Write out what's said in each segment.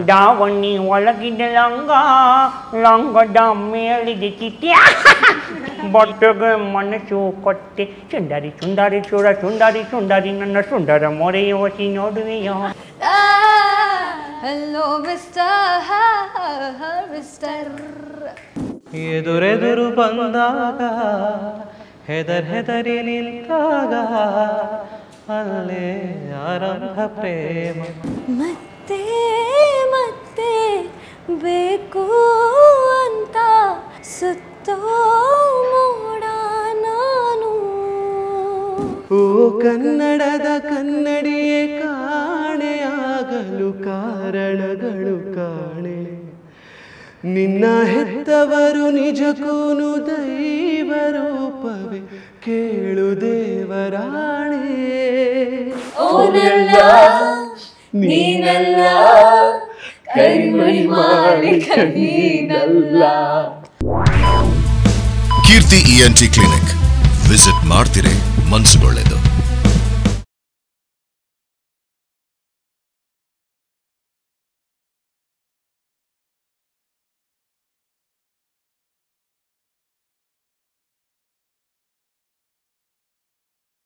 ದಾವಣಿ ಒಳಗಿದ ಲಂಗದ ಮೇಳಿದೆ ಚಿಟ್ಟಿ ಬಟ್ಟೆಗೆ ಮನಸ್ಸು ಕೊಟ್ಟೆ ಸುಂದರಿ ಸುಂದರಿ ಚೂರ ಸುಂದರಿ ಸುಂದರಿ ನನ್ನ ಸುಂದರ ಮೊರೆಯ ವಸಿ ನೋಡುವೆಯೋ ಹಲೋ ಮಿಸ್ಟರ್ ಎದುರೆದುರು ಬಂದಾಗ ಹೆದರಿ ನಿಂತಾಗ ಅಲ್ಲೇ ಆರಂಭ ಪ್ರೇಮ ಮತ್ತೆ ಮತ್ತೆ ಬೇಕು ಅಂತ ಸುತ್ತೋ ಮೋಡ ನಾನು ಓ ಕನ್ನಡದ ಕನ್ನಡಿಯೇ ಕಾಣೆಯಾಗಲು ಕಾರಣಗಳು ಕಾಣೆ ನಿನ್ನ ಹೆತ್ತವರು ನಿಜಕ್ಕೂನು ದೈವ ರೂಪವೇ ಕೇಳು ದೇವರಾಣೆ ನೀನಲ್ಲ ಕೈಮೈ ಮಾಡಿ ನೀನಲ್ಲ ಕೀರ್ತಿ ENT ಕ್ಲಿನಿಕ್ ವಿಸಿಟ್ ಮಾಡ್ತಿರೇ ಮನಸ್ಸುಗೊಳ್ಳೆದು.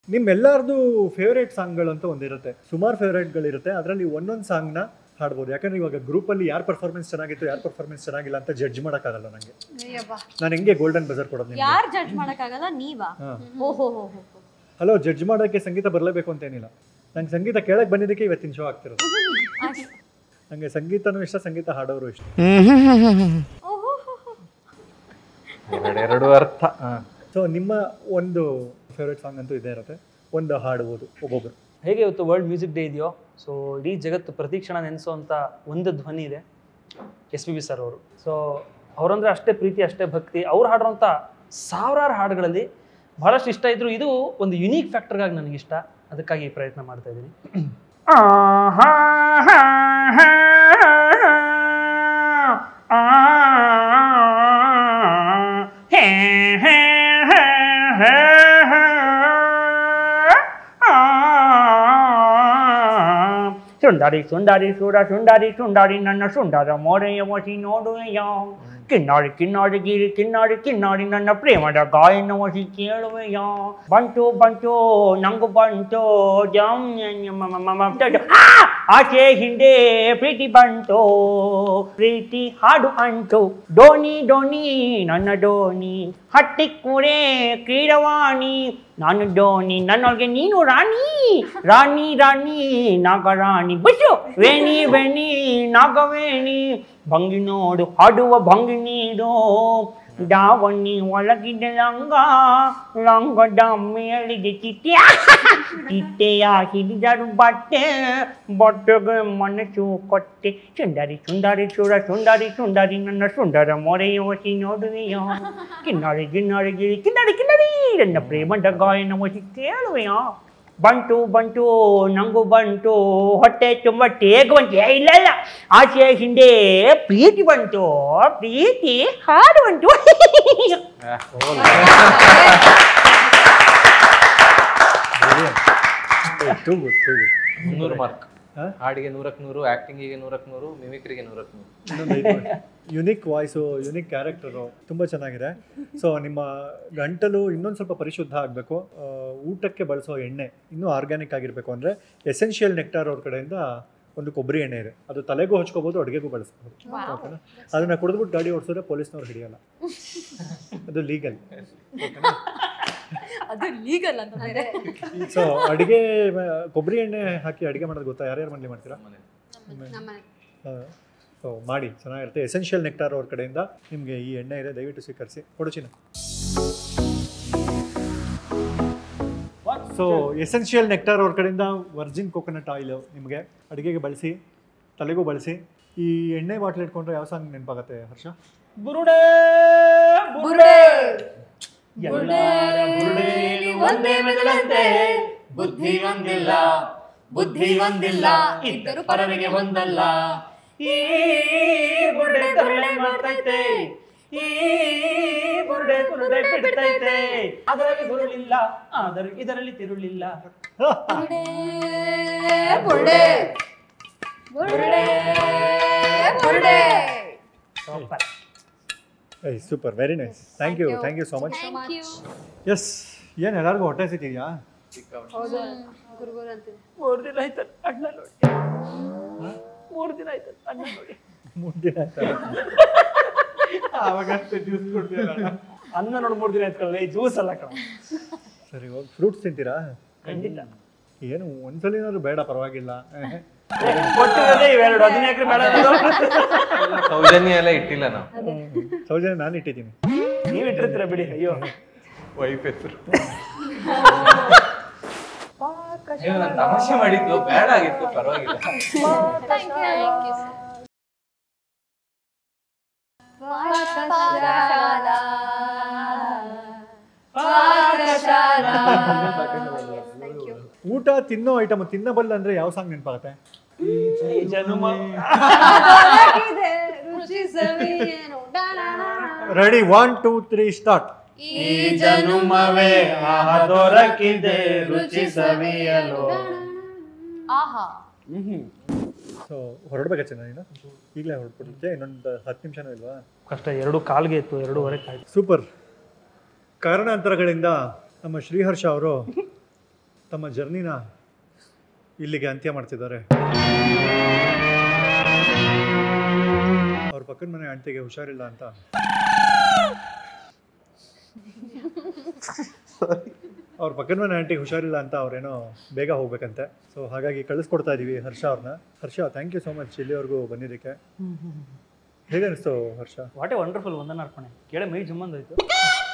ನಿಮ್ಮೆಲ್ಲರದು ಫೇವ್ರೇಟ್ ಸಾಂಗ್ಗಳು ಅಂತ ಒಂದಿರುತ್ತೆ, ಸುಮಾರು ಫೇವ್ರೇಟ್ಗಳಿರುತ್ತೆ. ಅದರಲ್ಲಿ ಒಂದೊಂದು ಸಾಂಗ್ನ ಹಾಡ್ಬೋದು. ಯಾಕಂದ್ರೆ ಇವಾಗ ಗ್ರೂಪಲ್ಲಿ ಯಾರು ಪರ್ಫಾರ್ಮೆನ್ಸ್ ಚೆನ್ನಾಗಿತ್ತು ಯಾರು ಪರ್ಫಾರ್ಮೆನ್ಸ್ ಚೆನ್ನಾಗಿಲ್ಲ ಅಂತ ಜಡ್ಜ್ ಮಾಡೋಕ್ಕಾಗಲ್ಲ ನನಗೆ. ನಾನು ಹೆಂಗೆ ಗೋಲ್ಡನ್ ಬಜರ್ ಕೊಡೋದು ನಿಮಗೆ? ಯಾರು ಜಡ್ಜ್ ಮಾಡೋಕ್ಕಾಗಲ್ಲ? ನೀವಾ? ಓಹೋ ಹಲೋ, ಜಡ್ಜ್ ಮಾಡೋಕ್ಕೆ ಸಂಗೀತ ಬರಲೇಬೇಕು ಅಂತೇನಿಲ್ಲ. ನಂಗೆ ಸಂಗೀತ ಕೇಳಕ್ಕೆ ಬಂದಿದ್ದಕ್ಕೆ ಇವತ್ತಿನ ಶೋ ಆಗ್ತಿರೋದು. ನನಗೆ ಸಂಗೀತನೂ ಇಷ್ಟ, ಸಂಗೀತ ಹಾಡೋರು ಇಷ್ಟ. ಎರಡು ಅರ್ಥ. ಸೊ ನಿಮ್ಮ ಒಂದು ಫೇವ್ರೇಟ್ ಸಾಂಗ್ ಅಂತೂ ಇದೇ ಇರುತ್ತೆ, ಒಂದು ಹಾಡ್ಬೋದು ಒಬ್ಬೊಬ್ಬರು. ಹೇಗೆ ಇವತ್ತು ವರ್ಲ್ಡ್ ಮ್ಯೂಸಿಕ್ ಡೇ ಇದೆಯೋ, ಸೊ ಇಡೀ ಜಗತ್ತು ಪ್ರತಿಕ್ಷಣ ನೆನೆಸೋವಂಥ ಒಂದು ಧ್ವನಿ ಇದೆ, SPB ಸರ್ ಅವರು. ಸೊ ಅವರಂದರೆ ಅಷ್ಟೇ ಪ್ರೀತಿ, ಅಷ್ಟೇ ಭಕ್ತಿ. ಅವ್ರು ಹಾಡುವಂಥ ಸಾವಿರಾರು ಹಾಡುಗಳಲ್ಲಿ ಬಹಳಷ್ಟು ಇಷ್ಟ ಇದ್ರು. ಇದು ಒಂದು ಯುನೀಕ್ ಫ್ಯಾಕ್ಟರ್ಗಾಗಿ ನನಗಿಷ್ಟ, ಅದಕ್ಕಾಗಿ ಪ್ರಯತ್ನ ಮಾಡ್ತಾ ಇದ್ದೀನಿ. ಸುಂದರಿ ಸುಂದರಿ ಸುರ ಸುಂದರಿ ಸುಂದರಿ ನನ್ನ ಸುಂದರ ಮೊರೆಯ ವಸಿ ನೋಡುವೆಯ ಕಿನ್ನಾಡಿ ಕಿನ್ನಾಡಿ ಗಿರಿ ಕಿನ್ನಾಡಿ ಕಿನ್ನಾಡಿ ನನ್ನ ಪ್ರೇಮದ ಗಾಯನ ವಸಿ ಕೇಳುವೆಯ ಬಂತು ಬಂತು ನಂಗು ಬಂತು ಆಚೆ ಹಿಂದೆ ಪ್ರೀತಿ ಬಂತು ಪ್ರೀತಿ ಹಾಡು ಅಂಟು ಡೋನಿ ಡೋನಿ ನನ್ನ ಡೋನಿ ಹಟ್ಟಿ ಕೂಡೆ ಕ್ರೀಡವಾಣಿ ನಾನು ಡೋನಿ ನನ್ನೊಳಗೆ ನೀನು ರಾಣಿ ರಾಣಿ ರಾಣಿ ನಾಗರಾಣಿ ಬಸ್ಸು ವೇಣಿ ವೇಣಿ ನಾಗವೇಣಿ ಭಂಗಿ ನೋಡು ಹಾಡುವ ಭಂಗಿ ನೀಡು ದಾವಣಿ ಒಳಗಿದ ಲಂಗದ ಮೇಳಿದೆ ಚಿಟ್ಟೆಯ ಹಿಡಿದರು ಬಟ್ಟೆಗೆ ಮನಸ್ಸು ಕೊಟ್ಟೆ ಸುಂದರಿ ಸುಂದರಿ ಚೂರ ಸುಂದರಿ ಸುಂದರಿ ನನ್ನ ಸುಂದರ ಮೊರೆಯ ವಸಿ ನೋಡುವೆಯ ಕಿನ್ನಾಡಿ ಗಿನ್ನಾಡಿ ಗಿರಿ ಕಿನ್ನಾಡಿ ಕಿನ್ನಾಡಿ ನನ್ನ ಪ್ರೇಮದ ಗಾಯನ ವಸಿ ಕೇಳುವೆಯ ಬಂತು ಬಂತು ನಂಗು ಬಂತು ಹೊಟ್ಟೆ ತುಂಬ ಟೇಗ್ ಬಂತು. ಇಲ್ಲ ಇಲ್ಲ, ಆಸೆ ಹಿಂದೆ ಪ್ರೀತಿ ಬಂತು ಪ್ರೀತಿ ಹಾಡು ಬಂತು. ಮಾರ್ಕ್. ಹಾಡಿಗೆ 100ಕ್ಕೆ 100, ಆಕ್ಟಿಂಗಿಗೆ 100ಕ್ಕೆ 100, ಮಿಮಿಕ್ರಿಗೆ 100ಕ್ಕೆ 100. ಯುನಿಕ್ ವಾಯ್ಸು, ಯುನಿಕ್ ಕ್ಯಾರೆಕ್ಟರು ತುಂಬ ಚೆನ್ನಾಗಿದೆ. ಸೊ ನಿಮ್ಮ ಗಂಟಲು ಇನ್ನೊಂದು ಸ್ವಲ್ಪ ಪರಿಶುದ್ಧ ಆಗಬೇಕು. ಊಟಕ್ಕೆ ಬಳಸೋ ಎಣ್ಣೆ ಇನ್ನೂ ಆರ್ಗ್ಯಾನಿಕ್ ಆಗಿರಬೇಕು ಅಂದರೆ ಎಸೆನ್ಷಿಯಲ್ ನೆಕ್ಟಾರ್ ಅವ್ರ ಕಡೆಯಿಂದ ಒಂದು ಕೊಬ್ಬರಿ ಎಣ್ಣೆ ಇದೆ, ಅದು ತಲೆಗೂ ಹಚ್ಕೋಬೋದು, ಅಡುಗೆಗೂ ಬಳಸ್ಬೋದು. ಓಕೆನಾ? ಅದನ್ನು ಕುಡಿದ್ಬಿಟ್ಟು ಗಾಡಿ ಓಡಿಸಿದ್ರೆ ಪೊಲೀಸ್ನವ್ರು ಹಿಡಿಯಲ್ಲ, ಅದು ಲೀಗಲ್. ಓಕೆನಾ? ಅದು ಲೀಗಲ್ ಅಂತ ಬೇರೆ. ಸೊ ಅಡುಗೆ ಕೊಬ್ಬರಿ ಎಣ್ಣೆ ಹಾಕಿ ಅಡುಗೆ ಮಾಡೋದು ಗೊತ್ತಾ? ಯಾರ್ಯಾರು ಮನೇಲಿ ಮಾಡ್ತೀರಾ? ಸೊ ಮಾಡಿ, ಚೆನ್ನಾಗಿರುತ್ತೆ. ಎಸೆನ್ಷಿಯಲ್ ನೆಕ್ಟಾರ್ ಅವ್ರ ಕಡೆಯಿಂದ ನಿಮಗೆ ಈ ಎಣ್ಣೆ ಇದೆ, ದಯವಿಟ್ಟು ಸ್ವೀಕರಿಸಿ. ಕೊಡುಚಿನ. ಸೊ ಎಸೆನ್ಷಿಯಲ್ ನೆಕ್ಟಾರ್ ಅವ್ರ ಕಡೆಯಿಂದ ವರ್ಜಿನ್ ಕೋಕೋನಟ್ ಆಯಿಲ್ ನಿಮಗೆ ಅಡುಗೆಗೆ ಬಳಸಿ, ತಲೆಗೂ ಬಳಸಿ. ಈ ಎಣ್ಣೆ ಬಾಟ್ಲ್ ಇಟ್ಕೊಂಡ್ರೆ ಯಾವ ಸಾಂಗ್ ನೆನಪಾಗತ್ತೆ ಹರ್ಷ? ಬುರುಡೆ ಬುರುಡೆ ಎಲ್ಲರ ಬುರುಡೆಯಲ್ಲಿ ಒಂದೇ ಮೆದುಳಂತೆ ಬುದ್ಧಿ ಒಂದಿಲ್ಲ ಬುದ್ಧಿ ಒಂದಿಲ್ಲ ಇದ್ದರು ಪರರಿಗೆ ಒಂದಲ್ಲ. ಈ ಬುರುಡೆ ತರಳೆ ಮಾಡ್ತೈತೆ, ಈ ಬುರುಡೆ ಬುರುಡೆ ಬಿಡ್ತೈತೆ, ಅದರಲ್ಲಿ ಬುರುಳಿಲ್ಲ ಆದರೆ ಇದರಲ್ಲಿ ತಿರುಳಿಲ್ಲ. ಬುರುಡೆ ಬುರುಡೆ ಬುರುಡೆ super, very nice. Thank you so much. Thank you. Yes, ಏನು ಎಲ್ಲರಿಗೂ ಹೊಟ್ಟೆ ಸಿಕ್ಕಿದೆಯಾ? ಹೌದು ಗುರುಗುರು ಅಂತಿದೆ. 3 ದಿನ ಆಯ್ತು ಅಣ್ಣ ನೋಡಿ. 3 ದಿನ ಆಯ್ತು ಅಣ್ಣ ನೋಡಿ. 3 ದಿನ ಆಯ್ತಾ? ಆವಾಗ ಜ್ಯೂಸ್ ಕೊಡ್ತೀರಲ್ಲ ಅನ್ನ ನೋಡಿ 3 ದಿನ ಆಯ್ತು ಕಳ್ಳೆ, ಜ್ಯೂಸ್ ಅಲ್ಲ ಕಣ. ಸರಿ, ಹೋಗಿ ಫ್ರೂಟ್ಸ್ ತಿಂತೀರಾ? ಖಂಡಿತ. ಏನು ಒಂದ್ಸಲಿನಾದ್ರು ಬೇಡ, ಪರವಾಗಿಲ್ಲ. ಕೊಟ್ಟಿರೋದೇ ಇವೆರಡು, ಅದನ್ನ ಯಾಕ್ರಿ ಬೇಡ ಅನ್ನೋದು? ಸೌಜನ್ಯ ಎಲ್ಲ ಇಟ್ಟಿಲ್ಲ ನಾವು. ಸೌಜನ್ಯ ನಾನು ಇಟ್ಟಿದ್ದೀನಿ. ನೀವು ಇಟ್ಟಿರ್ತೀರ ಬಿಡಿ. ಅಯ್ಯೋ ವೈಫ್ ಹೆಸರು ನಾನು ತಮಾಷೆ ಮಾಡಿದ್ದು, ಬೇಡ ಆಗಿತ್ತು, ಪರವಾಗಿಲ್ಲ. Thank you. ಪಾಕಶಾಲಾ ಊಟ ತಿನ್ನೋ ಐಟಮ್ ತಿನ್ನಬಲ್ಲ ಅಂದ್ರೆ ಯಾವ ಸಾಂಗ್ ನೆನಪಾಗುತ್ತೆ? Ready, 1 2 3 start. ಈ ಜನುಮವೇ ದೊರಕಿದೆ ರುಚಿ ಸವಿಯಲು. ಆಹಾ. ಸೊ ಹೊರಡ್ಬೇಕಾ ನೀನು? ಈಗಲೇ ಹೊರಡ್ಬಿಟ್ಟಿದ್ದೆ, ಇನ್ನೊಂದು 10 ನಿಮಿಷನೂ ಇಲ್ವಾ? ಕಷ್ಟ. 2 ಕಾಲ್ಗೆ ಇತ್ತು, 2:15 ಆಯ್ತು. ಸೂಪರ್. ಕಾರಣಾಂತರಗಳಿಂದ ನಮ್ಮ ಶ್ರೀಹರ್ಷ ಅವರು ತಮ್ಮ ಜರ್ನಿನ ಇಲ್ಲಿಗೆ ಅಂತ್ಯ ಮಾಡ್ತಿದ್ದಾರೆ. ಅವ್ರ ಪಕ್ಕದ ಮನೆ ಆಂಟಿಗೆ ಹುಷಾರಿಲ್ಲ ಅಂತ ಅವ್ರೇನೋ ಬೇಗ ಹೋಗ್ಬೇಕಂತೆ. ಸೊ ಹಾಗಾಗಿ ಕಳಿಸ್ಕೊಡ್ತಾ ಇದೀವಿ ಹರ್ಷ ಅವ್ರನ್ನ. Harsha, thank you so much ಇಲ್ಲಿವರೆಗೂ ಬಂದಿದ್ದಕ್ಕೆ. ಹೇಗೆ ಅನಿಸ್ತು ಹರ್ಷ? ವಾಟ್ ಎ ವಂಡರ್ಫುಲ್ ವಂದನಾರ್ಪಣೆ. ಕೇಳ ಮೈ ಜುಮ್ಮಂದೋಯ್ತು.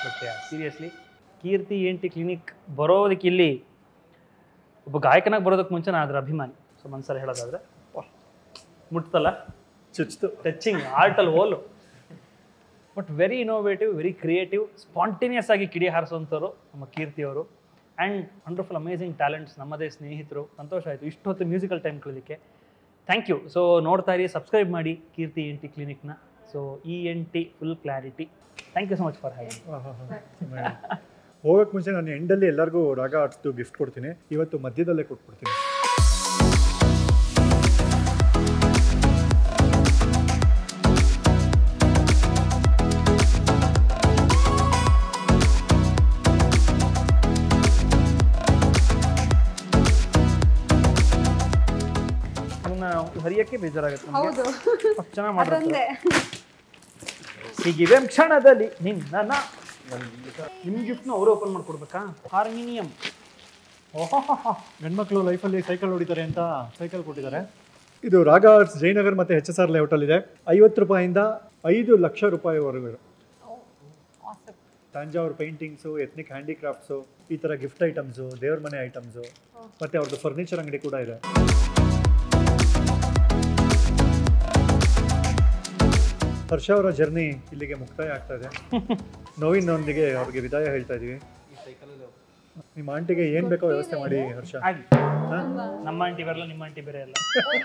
But seriously Keerthi ENT clinic ಬರೋದಕ್ಕೆ, ಇಲ್ಲಿ ಒಬ್ಬ ಗಾಯಕನಾಗಿ ಬರೋದಕ್ಕೆ ಮುಂಚೆ ನಾನು ಅದರ ಅಭಿಮಾನಿ. ಸೊ ಮನ್ಸಲ್ಲಿ ಹೇಳೋದಾದ್ರೆ ಮುಟ್ತಲ್ಲ, ಚುಚ್ತು, ಟಚಿಂಗ್, ಆರ್ಟಲ್ಲಿ ಹೋಲು. But very innovative, very creative, spontaneous ಆಗಿ ಕಿಡಿ ಹಾರಿಸುವಂಥವ್ರು ನಮ್ಮ ಕೀರ್ತಿಯವರು. ಆ್ಯಂಡ್ ವಂಡರ್ಫುಲ್ ಅಮೇಝಿಂಗ್ ಟ್ಯಾಲೆಂಟ್ಸ್, ನಮ್ಮದೇ ಸ್ನೇಹಿತರು. ಸಂತೋಷ ಆಯಿತು ಇಷ್ಟೊತ್ತು ಮ್ಯೂಸಿಕಲ್ ಟೈಮ್ ಕಳೀಲಿಕ್ಕೆ. Thank you. ಸೊ ನೋಡ್ತಾ ಇರಿ, ಸಬ್ಸ್ಕ್ರೈಬ್ ಮಾಡಿ ಕೀರ್ತಿ ENT ಕ್ಲಿನಿಕ್ನ. So ENT full clarity. Thank you so much for having. ಹೋಗೋಕ್ಕೆ ಮುಂಚೆ ನಾನು ಎಂಡಲ್ಲಿ ಎಲ್ಲರಿಗೂ ರಾಗ ಆರ್ಟ್ಸ್ದು ಗಿಫ್ಟ್ ಕೊಡ್ತೀನಿ. ಇವತ್ತು ಮಧ್ಯದಲ್ಲೇ ಕೊಟ್ಬಿಡ್ತೀನಿ. ಹರಿಯಕ್ಕೆ ಬೇಜಾರಾಗುತ್ತೆ. ಹೌದು, ಚೆನ್ನಾಗಿ ಮಾಡಿದ್ರೆ ಅದೊಂದೇ. ಹೀಗಿವೆ ಕ್ಷಣದಲ್ಲಿ ನಿನ್ನ ನಿಮ್ಮ ಗಿಫ್ಟ್ನ ಅವರು ಓಪನ್ ಮಾಡ್ಕೊಡ್ಬೇಕಾ? ಹಾರ್ಮಿನಿಯಂ. ಓಹೋ, ಗಂಡ್ಮಕ್ಳು ಲೈಫಲ್ಲಿ ಸೈಕಲ್ ಹೊಡಿತಾರೆ ಅಂತ ಸೈಕಲ್ ಕೊಟ್ಟಿದ್ದಾರೆ. ಇದು ರಾಗ ಆರ್ಟ್ಸ್ ಜಯನಗರ್ ಮತ್ತು HSR ಲೇಔಟಲ್ಲಿದೆ. 50 ರೂಪಾಯಿಂದ 5 ಲಕ್ಷ ರೂಪಾಯಿವರೆಗೂ. ತಾಂಜಾವೂರು ಪೇಂಟಿಂಗ್ಸು, ಎತ್ನಿಕ್ ಹ್ಯಾಂಡಿಕ್ರಾಫ್ಟ್ಸು, ಈ ಥರ ಗಿಫ್ಟ್ ಐಟಮ್ಸು, ದೇವ್ರ ಮನೆ ಐಟಮ್ಸು, ಮತ್ತು ಅವ್ರದ್ದು ಫರ್ನಿಚರ್ ಅಂಗಡಿ ಕೂಡ ಇದೆ. ಹರ್ಷ ಅವರ ಜರ್ನಿ ಇಲ್ಲಿಗೆ ಮುಕ್ತಾಯ ಆಗ್ತಾ ಇದೆ. ನೋವಿನೊಂದಿಗೆ ಅವ್ರಿಗೆ ವಿದಾಯ ಹೇಳ್ತಾ ಇದೀವಿ. ನಿಮ್ಮ ಆಂಟಿಗೆ ಏನ್ ಬೇಕೋ ವ್ಯವಸ್ಥೆ ಮಾಡಿ ಹರ್ಷ. ನಮ್ಮ ಆಂಟಿ ಬರಲ್ಲ, ನಿಮ್ಮ ಆಂಟಿ ಬೇರೆ ಅಲ್ಲ.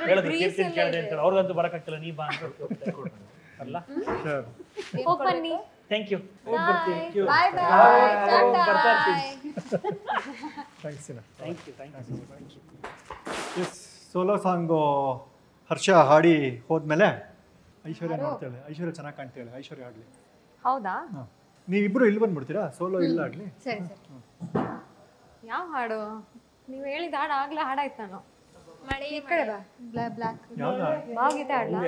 ಹೇಳಿದ್ರು ಕೀರ್ತಿ ಕೇಳಿದೆ ಅಂತ, ಅವ್ರಿಗಂತೂ ಬರಕ್ಕಾಗ್ತಿಲ್ಲ, ನೀ ಬಾ ಅಂತ ಅಲ್ಲ. ಬನ್ನಿ. Thank you. Bye bye. Thanks. Thank you. Yes, solo song Harsha ಹಾಡಿ ಹೋದ್ಮೇಲೆ ಐಶ್ವರ್ಯ ನೋಡ್ತಾಳೆ. ಐಶ್ವರ್ಯ ಚೆನ್ನಾಗಿ ಕಾಣ್ತಾಳೆ. ಐಶ್ವರ್ಯ ಆಡ್ಲಿ. ಹೌದಾ? ನೀವಿಬ್ರು ಇಲ್ಲಿ ಬಂದ್ಬಿಡ್ತೀರಾ? ಸೋಲೋ ಇಲ್ಲ ಆಡ್ಲಿ. ಸರಿ ಸರಿ. ಯಾವ ಹಾಡು? ನೀವು ಹೇಳಿದ ಹಾಡು ಆಗ್ಲೇ ಹಾಡಾಯ್ತು. ನಾನು ಈ ಕಡೆ ಬಾ. ಬ್ಲ್ಯಾಕ್ ಬಾಗೀತೆ ಹಾಡ್ಲಾ?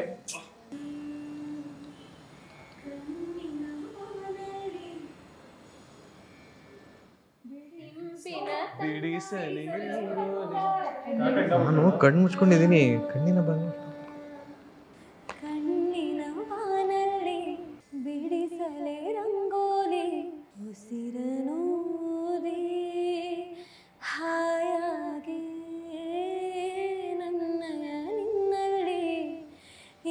ನಾನು ಕಣ್ಣು ಮುಚ್ಕೊಂಡಿದ್ದೀನಿ, ಕಣ್ಣಿನ ಬಂದು ಕಣ್ಣಿನ ಬಾನಲ್ಲಿ ಬಿಡಿಸಲೆ ರಂಗೋಲಿ ಉಸಿರನೂದಿ ಹಾಯಾಗಿ ನನ್ನಯ ನಿನ್ನಲ್ಲಿ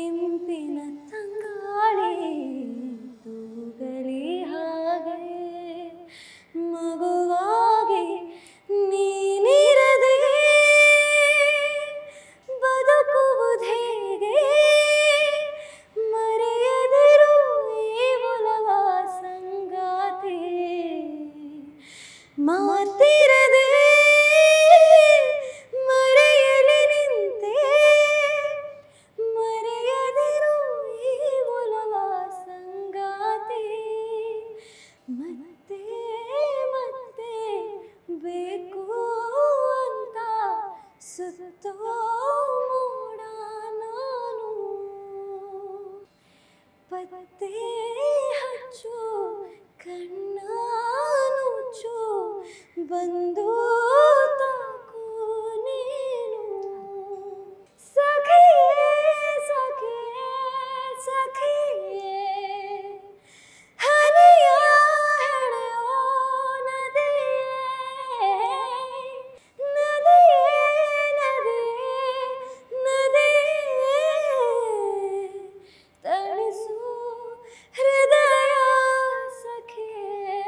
ಇಂಪಿನ ತಂಗಾಳಿ ತೂಗಲಿ ಹಾಗೆ ಮಗುವಾಗಿ ನೀನಿರದೆ ಬದುಕುವುದೇ ಪದೇ ಹಚ್ಚು ಕಣ್ಣಾನುಚ್ಚು ಬಂದು ತಾಕು ನೀನು ಸಖಿಯೇ ಸಖಿಯೇ ಸಖಿಯೇ ಹನಿಯ ಹೆಣೆಯೋ ನದಿಯೇ ನದಿಯೇ ನದಿಯೇ ನದಿಯೇ ತಣಿಸು ಹೃದಯ ಸಖಿಯೇ.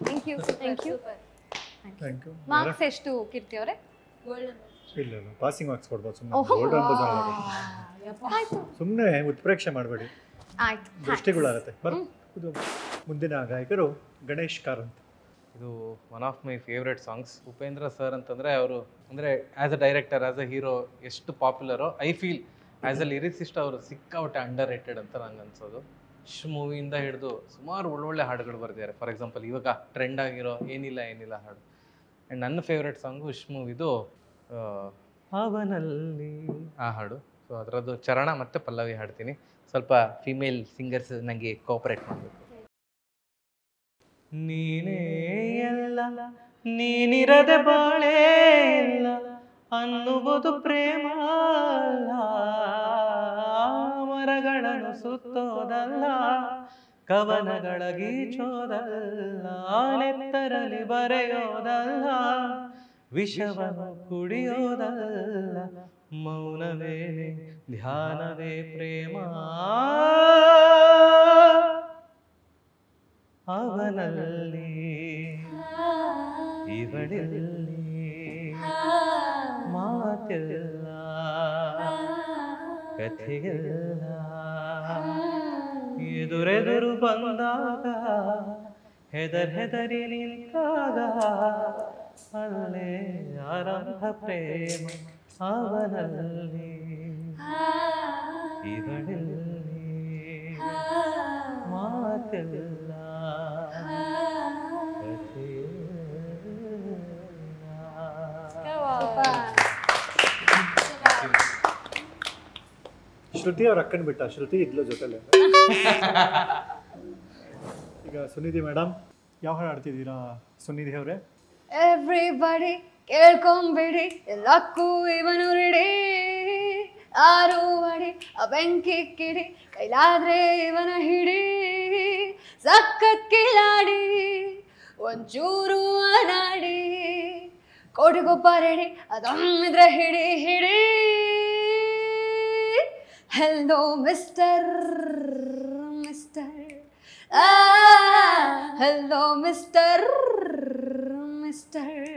Thank you thank you. Thank you. Marks ಎಷ್ಟು ಕೀರ್ತಿ ಅವರೇ? ಇಲ್ಲ ಇಲ್ಲ ಪಾಸಿಂಗ್ ಮಾರ್ಕ್ಸ್ ಕೊಡ್ಬೋದು ಸುಮ್ಮನೆ ಗೋಲ್ಡನ್ ಬಜಾರ್ ಆಯ್ತು ಸುಮ್ಮನೆ ಉತ್ಪ್ರೇಕ್ಷೆ ಮಾಡಬೇಡಿ, ಆಯ್ತು. ದೃಷ್ಟಿಗಳಾಗತ್ತೆ. ಇದು ಮುಂದಿನ ಗಾಯಕರು ಗಣೇಶ್ ಕಾರಂತ್. ಇದು one of my favourite songs. Upendra sir ಅಂತಂದರೆ ಅವರು ಅಂದರೆ as a director as a hero ಎಷ್ಟು ಪಾಪ್ಯುಲರೋ I feel as a lyricist ಅವರು ಸಿಕ್ಕಾಪಟ್ಟೆ ಅಂಡರ್ ರೇಟೆಡ್ ಅಂತ ನಂಗೆ ಅನ್ಸೋದು. ಮೂವಿಯಿಂದ ಹಿಡಿದು ಸುಮಾರು ಒಳ್ಳೊಳ್ಳೆ ಹಾಡುಗಳು ಬರ್ದಿದ್ದಾರೆ. ಫಾರ್ ಎಕ್ಸಾಂಪಲ್ ಇವಾಗ ಟ್ರೆಂಡ್ ಆಗಿರೋ ಏನಿಲ್ಲ ಏನಿಲ್ಲ ಹಾಡು. ಆ್ಯಂಡ್ ನನ್ನ ಫೇವ್ರೆಟ್ ಸಾಂಗು ಮೂವಿದು ಅವನಲ್ಲಿ ಆ ಹಾಡು. ಸೊ ಅದರದ್ದು ಚರಣ ಮತ್ತು ಪಲ್ಲವಿ ಹಾಡ್ತೀನಿ. ಸ್ವಲ್ಪ ಫಿಮೇಲ್ ಸಿಂಗರ್ಸ್ ನನಗೆ ಕೋಆಪರೇಟ್ ಮಾಡಬೇಕು. ನೀನೇ ಎಲ್ಲ ನೀನಿರದೆ ಬಾಳೇ ಇಲ್ಲ ಅನ್ನುವುದು ಪ್ರೇಮ ಅಲ್ಲ, ಮರಗಳನ್ನು ಸುತ್ತೋದಲ್ಲ, ಕವನಗಳ ಗೀಚೋದಲ್ಲ, ನೆತ್ತರಲ್ಲಿ ಬರೆಯೋದಲ್ಲ, ವಿಷವನ್ನು ಕುಡಿಯೋದಲ್ಲ, ಮೌನವೇನೆ ಧ್ಯಾನವೇ ಪ್ರೇಮ. ಅವನಲ್ಲಿ ಇವಳಲ್ಲಿ ಮಾತಿಲ್ಲ ಕಥೆಗಿಲ್ಲ, ಎದುರೆದುರು ಬಂದಾಗ ಹೆದರಿ ನಿಂತಾಗ ಅಲ್ಲೇ ಆರಂಭ ಪ್ರೇಮ. ಅವನಲ್ಲಿ ಇವಳಲ್ಲಿ ಮಾತಿಲ್ಲ ಶ್ರುತಿ ಅವ್ರ ಅಕ್ಕನ್ ಬಿಟ್ಟ, ಶ್ರುತಿ ಇದ್ಲ ಜೊತೆಲೆ. ಈಗ ಸುನಿಧಿ ಮೇಡಮ್ ಯಾವ ಹಾಡು ಆಡ್ತಿದ್ದೀರಾ ಸುನಿಧಿ ಅವರೇ? ಎವ್ರಿಬಡಿ ಕೇಳ್ಕೊಂಬಿಡಿ ಎಲ್ಲಕ್ಕೂ ಇವನು ರೆಡಿ, ಆರು ಅಡಿ ಆ ಬೆಂಕಿ ಕಿಡಿ ಕೈಲಾದ್ರೆ ಇವನ ಹಿಡಿ, ಸಖತ್ ಕಿಲಾಡಿ ಒಂಚೂರು ಅನಾಡಿ, ಕೋಟಿಗೊಬ್ಬ ರೆಡಿ ಅದೊಮ್ಮಿದ್ರೆ ಹಿಡಿ ಹಿಡಿ. Hello mister mister hello mister mister